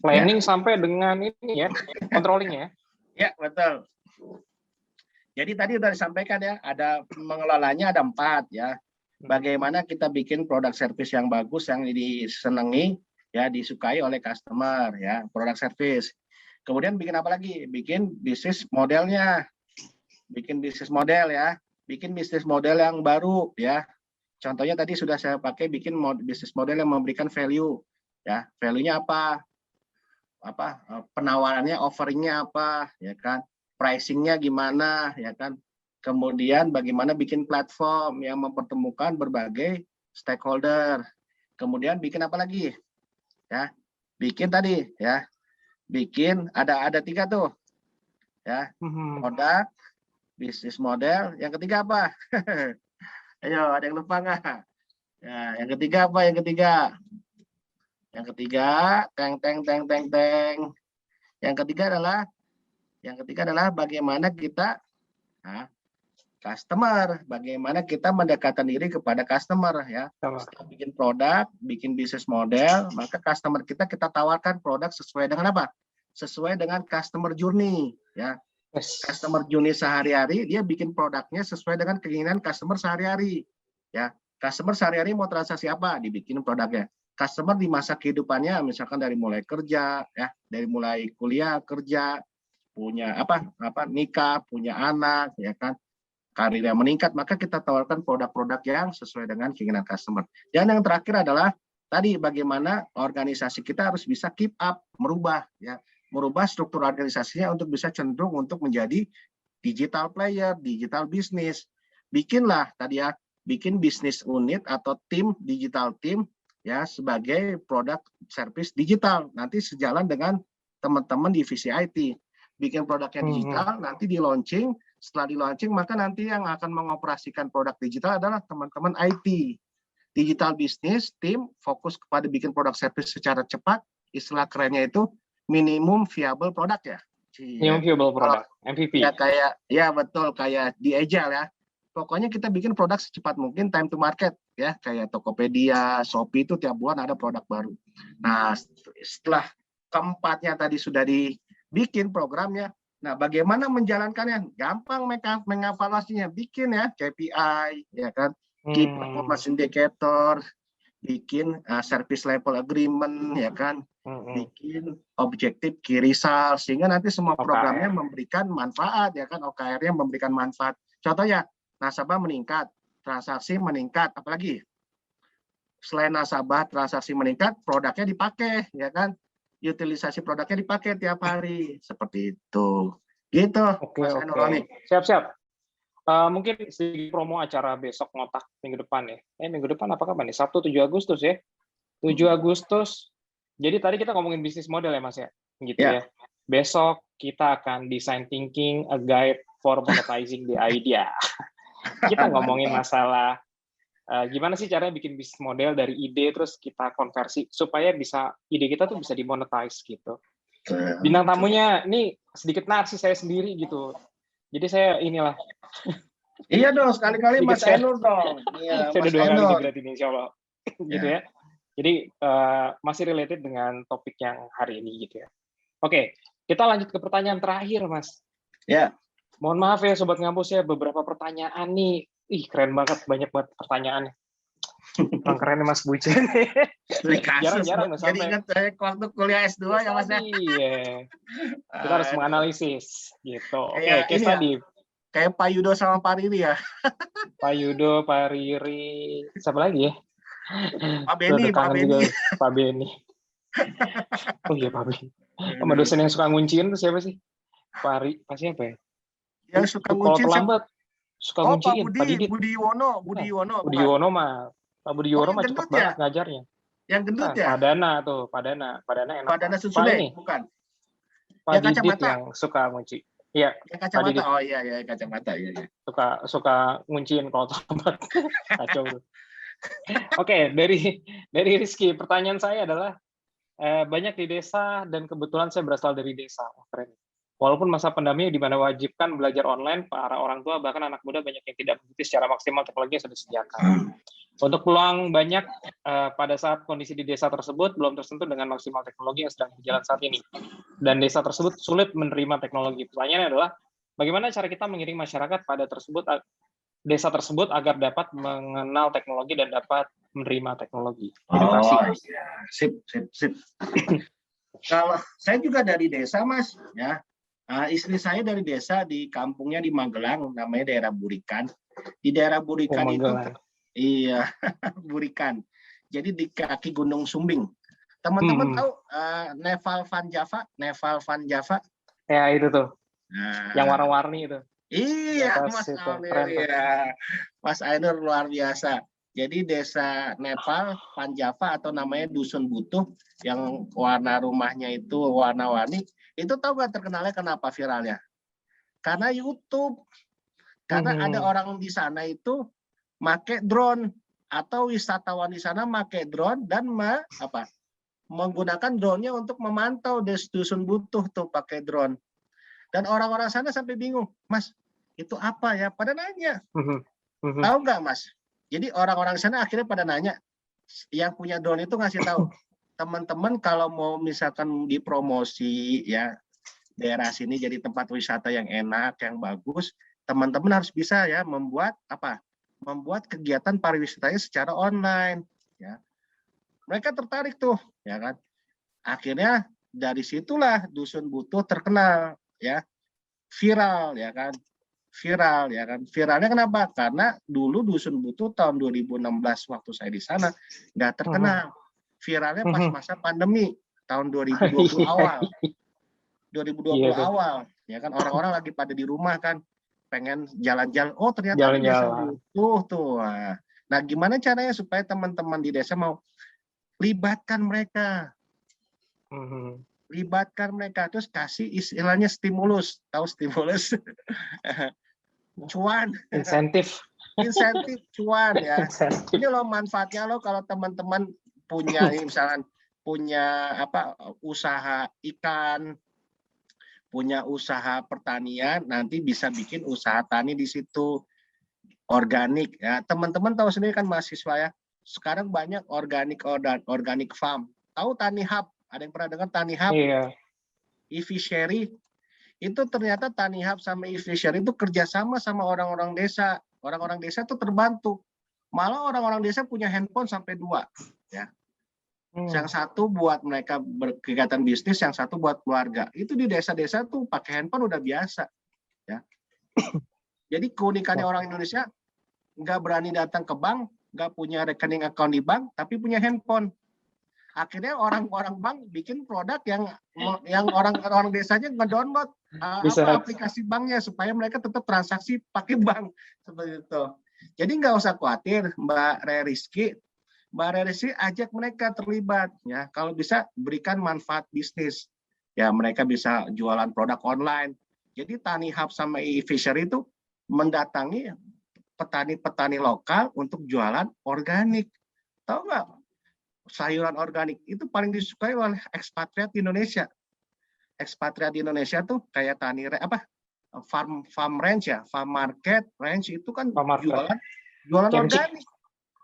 Planning sampai dengan ini ya, controlling ya. Ya, betul. Jadi tadi sudah disampaikan ya, ada mengelolanya ada 4 ya. Bagaimana kita bikin produk service yang bagus, yang disenangi, ya disukai oleh customer ya, produk service. Kemudian bikin apa lagi? Bikin bisnis modelnya, bikin bisnis model ya, bikin bisnis model yang baru ya. Contohnya tadi sudah saya pakai bikin bisnis model yang memberikan value ya. Value-nya apa? Penawarannya, offeringnya apa, ya kan? Pricing-nya gimana, ya kan? Kemudian bagaimana bikin platform yang mempertemukan berbagai stakeholder. Kemudian bikin apa lagi? Ya, bikin tadi ya. Bikin ada 3 tuh. Ya, produk, bisnis model, yang ketiga apa? Ayo, ada yang lupa nggak? Ya, yang ketiga apa? Yang ketiga, Yang ketiga adalah bagaimana kita customer, bagaimana kita mendekatkan diri kepada customer ya. Setelah bikin produk, bikin bisnis model, maka customer kita tawarkan produk sesuai dengan apa? Sesuai dengan customer journey ya. Customer journey sehari-hari, dia bikin produknya sesuai dengan keinginan customer sehari-hari ya. Customer sehari-hari mau transaksi apa? Dibikin produknya. Customer di masa kehidupannya, misalkan dari mulai kerja ya, dari mulai kuliah, kerja, punya nikah, punya anak ya kan, karirnya meningkat, maka kita tawarkan produk-produk yang sesuai dengan keinginan customer. Dan yang terakhir adalah tadi bagaimana organisasi kita harus bisa keep up, merubah struktur organisasinya untuk bisa cenderung untuk menjadi digital player, digital business. Bikinlah tadi ya, bikin bisnis unit atau tim, digital team ya, sebagai produk service digital. Nanti sejalan dengan teman-teman divisi IT. Bikin produknya digital, nanti di launching. Setelah di launching, maka nanti yang akan mengoperasikan produk digital adalah teman-teman IT. Digital business team fokus kepada bikin produk service secara cepat. Istilah kerennya itu minimum viable product ya. Minimum viable product, MVP. Ya betul, kayak di Agile ya. Pokoknya kita bikin produk secepat mungkin, time to market ya, kayak Tokopedia, Shopee itu tiap bulan ada produk baru. Nah, setelah keempatnya tadi sudah dibikin programnya, nah bagaimana menjalankannya? Gampang mengevaluasinya, bikin ya KPI, ya kan, Key Performance Indicator, bikin service level agreement, ya kan, bikin objektif key result, sehingga nanti semua programnya memberikan manfaat, ya kan, OKR-nya memberikan manfaat. Contohnya, nasabah meningkat, transaksi meningkat, apalagi selain nasabah transaksi meningkat, produknya dipakai, ya kan, utilisasi produknya dipakai tiap hari, seperti itu. Gitu. Oke. Siap. Mungkin sedikit promo acara besok ngotak minggu depan ya. Minggu depan apa kapan nih? Sabtu 7 Agustus ya. 7 Agustus. Jadi tadi kita ngomongin bisnis model ya Mas ya. Gitu ya. Besok kita akan design thinking a guide for monetizing the idea. Kita ngomongin masalah gimana sih caranya bikin bisnis model dari ide terus kita konversi supaya bisa ide kita tuh bisa dimonetize gitu. Bintang tamunya ini sedikit narsis saya sendiri gitu. Jadi saya inilah. Iya dong, sekali-kali Mas Ainur dong. Iya, saya udah 2 kali nih berarti insya Allah. Gitu ya. Jadi masih related dengan topik yang hari ini gitu ya. Oke, kita lanjut ke pertanyaan terakhir Mas. Ya. Mohon maaf ya Sobat Ngampus ya, beberapa pertanyaan nih. Keren banget, banyak banget pertanyaannya. Emang keren nih Mas Bucin. Studi kasus. Jarang-jarang loh Jadi sampai. ingat saya waktu kuliah S2 ya Mas ya. Iya. Kita harus Aduh. menganalisis gitu. Oke, Kayak case ini ya, tadi. kayak Pak Yudo sama Pak Riri ya. Pak Yudo, Pak Riri, siapa lagi ya? Pak Beni, Udah Pak kangen Beni. juga Pak Beni. Oh iya Pak Beni. Sama dosen yang suka ngunciin tuh siapa sih? Pak siapa ya? Yang suka Kalau nguncin terlambat suka Oh, Pak ngunciin. Pak Didit. Budi Yuwono, Bukan. Budi Yuwono. Budi bukan? Yuwono mah. Pak Budi Oh, Yuwono yang mah gendut cepet ya? banget ngajarnya. Yang gendut Bukan, ya? Pak Dana tuh, Pak Dana. Pak Dana enak. Pak Dana Pak Susule, ini, bukan? Pak Yang Didit kacamata. yang suka ngunci. Iya, Yang Pak kacamata. Didit Oh iya, iya kacamata. Iya, iya. suka ngunciin kalau terlambat. Kacau tuh. Oke, dari Rizky, pertanyaan saya adalah banyak di desa dan kebetulan saya berasal dari desa. Keren. Walaupun masa pandemi di mana wajibkan belajar online, para orang tua bahkan anak muda banyak yang tidak mengikuti secara maksimal teknologi yang sudah disediakan. Untuk peluang banyak pada saat kondisi di desa tersebut belum tersentuh dengan maksimal teknologi yang sedang berjalan saat ini. Dan desa tersebut sulit menerima teknologi. Pertanyaannya adalah, bagaimana cara kita mengiring masyarakat pada desa tersebut agar dapat mengenal teknologi dan dapat menerima teknologi. Edukasi. Oh iya, sip. Kalau saya juga dari desa Mas, ya. Istri saya dari desa di kampungnya di Magelang, namanya daerah Burikan. Di daerah Burikan itu, iya, Burikan. Jadi di kaki Gunung Sumbing. Teman-teman tahu Neval van Java? Ya itu tuh, yang warna-warni itu. Iya, Mas Ainur ya. Mas Ainur luar biasa. Jadi desa Nepal, Van Java atau namanya Dusun Butuh yang warna rumahnya itu warna-warni, itu tahu nggak terkenalnya kenapa viralnya? Karena YouTube. Karena ada orang di sana itu make drone atau wisatawan di sana make drone dan menggunakan drone-nya untuk memantau Dusun Butuh tuh pakai drone. Dan orang-orang sana sampai bingung, Mas, itu apa ya? Pada nanya. Tahu nggak, Mas? Jadi orang-orang sana akhirnya pada nanya, yang punya drone itu ngasih tahu, teman-teman kalau mau misalkan dipromosi ya daerah sini jadi tempat wisata yang enak, yang bagus, teman-teman harus bisa ya membuat kegiatan pariwisatanya secara online. Ya, mereka tertarik tuh, ya kan? Akhirnya dari situlah Dusun Butuh terkenal, ya, viral, ya kan? Viralnya kenapa? Karena dulu Dusun Butuh tahun 2016 waktu saya di sana nggak terkenal. Viralnya pas masa pandemi tahun 2020 awal. 2020 awal, ya kan, orang-orang lagi pada di rumah kan, pengen jalan-jalan. Oh ternyata di desa Butuh tuh. Nah, gimana caranya supaya teman-teman di desa mau libatkan mereka? Libatkan mereka, terus kasih istilahnya stimulus. Tahu stimulus? Cuan, insentif cuan ya. Ini loh manfaatnya lo kalau teman-teman punya misalkan punya usaha ikan, punya usaha pertanian, nanti bisa bikin usaha tani di situ organik ya. Teman-teman tahu sendiri kan mahasiswa ya. Sekarang banyak organic farm. Tahu Tani Hub? Ada yang pernah dengar Tani Hub? Iya. e-fishery. Itu ternyata Tani Hub sama e-fishery itu kerjasama sama orang-orang desa. Orang-orang desa itu terbantu. Malah orang-orang desa punya handphone sampai 2. Ya. Yang satu buat mereka berkegiatan bisnis, yang satu buat keluarga. Itu di desa-desa tuh pakai handphone udah biasa. Ya. Jadi keunikannya orang Indonesia nggak berani datang ke bank, nggak punya rekening account di bank, tapi punya handphone. Akhirnya orang-orang bank bikin produk yang orang desanya ngedownload aplikasi banknya supaya mereka tetap transaksi pakai bank seperti itu. Jadi nggak usah khawatir, Mbak Rizky ajak mereka terlibat ya. Kalau bisa berikan manfaat bisnis ya, mereka bisa jualan produk online. Jadi Tani Hub sama e-fishery itu mendatangi petani-petani lokal untuk jualan organik. Tahu nggak? Sayuran organik itu paling disukai oleh ekspatriat di Indonesia. Ekspatriat di Indonesia tuh kayak farm ranch ya, farm market ranch itu kan jualan organik.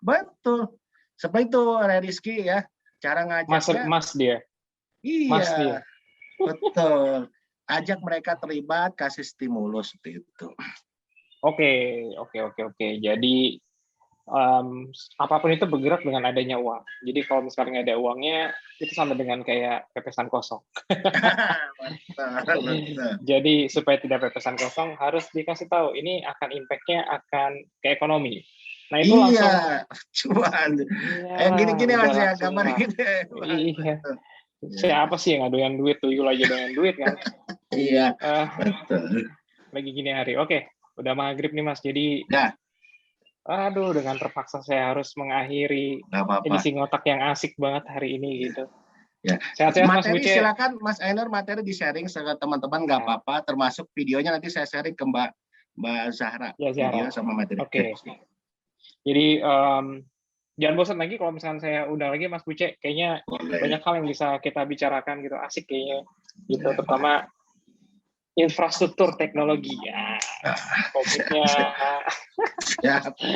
Betul. Seperti itu Rizky ya, cara ngajaknya. Mas dia. Iya. Mas dia. Betul. Ajak mereka terlibat, kasih stimulus seperti itu. Oke. Jadi apapun itu bergerak dengan adanya uang. Jadi kalau misalnya nggak ada uangnya, itu sama dengan kayak pepesan kosong. Jadi supaya tidak pepesan kosong, harus dikasih tahu ini akan impact-nya akan ke ekonomi. Nah itu langsung. Cuan. Ya, Gini-gini Mas ya, langsung gambar lah. gini. Iya. Siapa sih yang nggak doyan duit? Tuyul aja doyan duit kan. Iya. Betul. Lagi gini hari. Oke, udah maghrib nih Mas. Jadi Ya. aduh, dengan terpaksa saya harus mengakhiri Nggak apa-apa. edisi ngotak yang asik banget hari ini gitu. Ya. Sehat-sehat Mas Materi Buce. silakan Mas Ainur, materi di-sharing ke teman-teman nggak apa-apa, termasuk videonya nanti saya sharing ke Mbak Zahra. Ya, Zahra. Video sama materi. Oke. Jadi jangan bosan lagi kalau misalkan saya undang lagi Mas Buce. Kayaknya banyak hal yang bisa kita bicarakan gitu, asik kayaknya. Gitu, terutama infrastruktur teknologi ya, COVID-nya,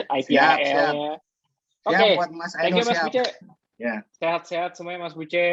IPL-nya. Oke, buat Mas thank Ainur you Mas siap. Buce. Ya. Sehat-sehat semuanya Mas Buce.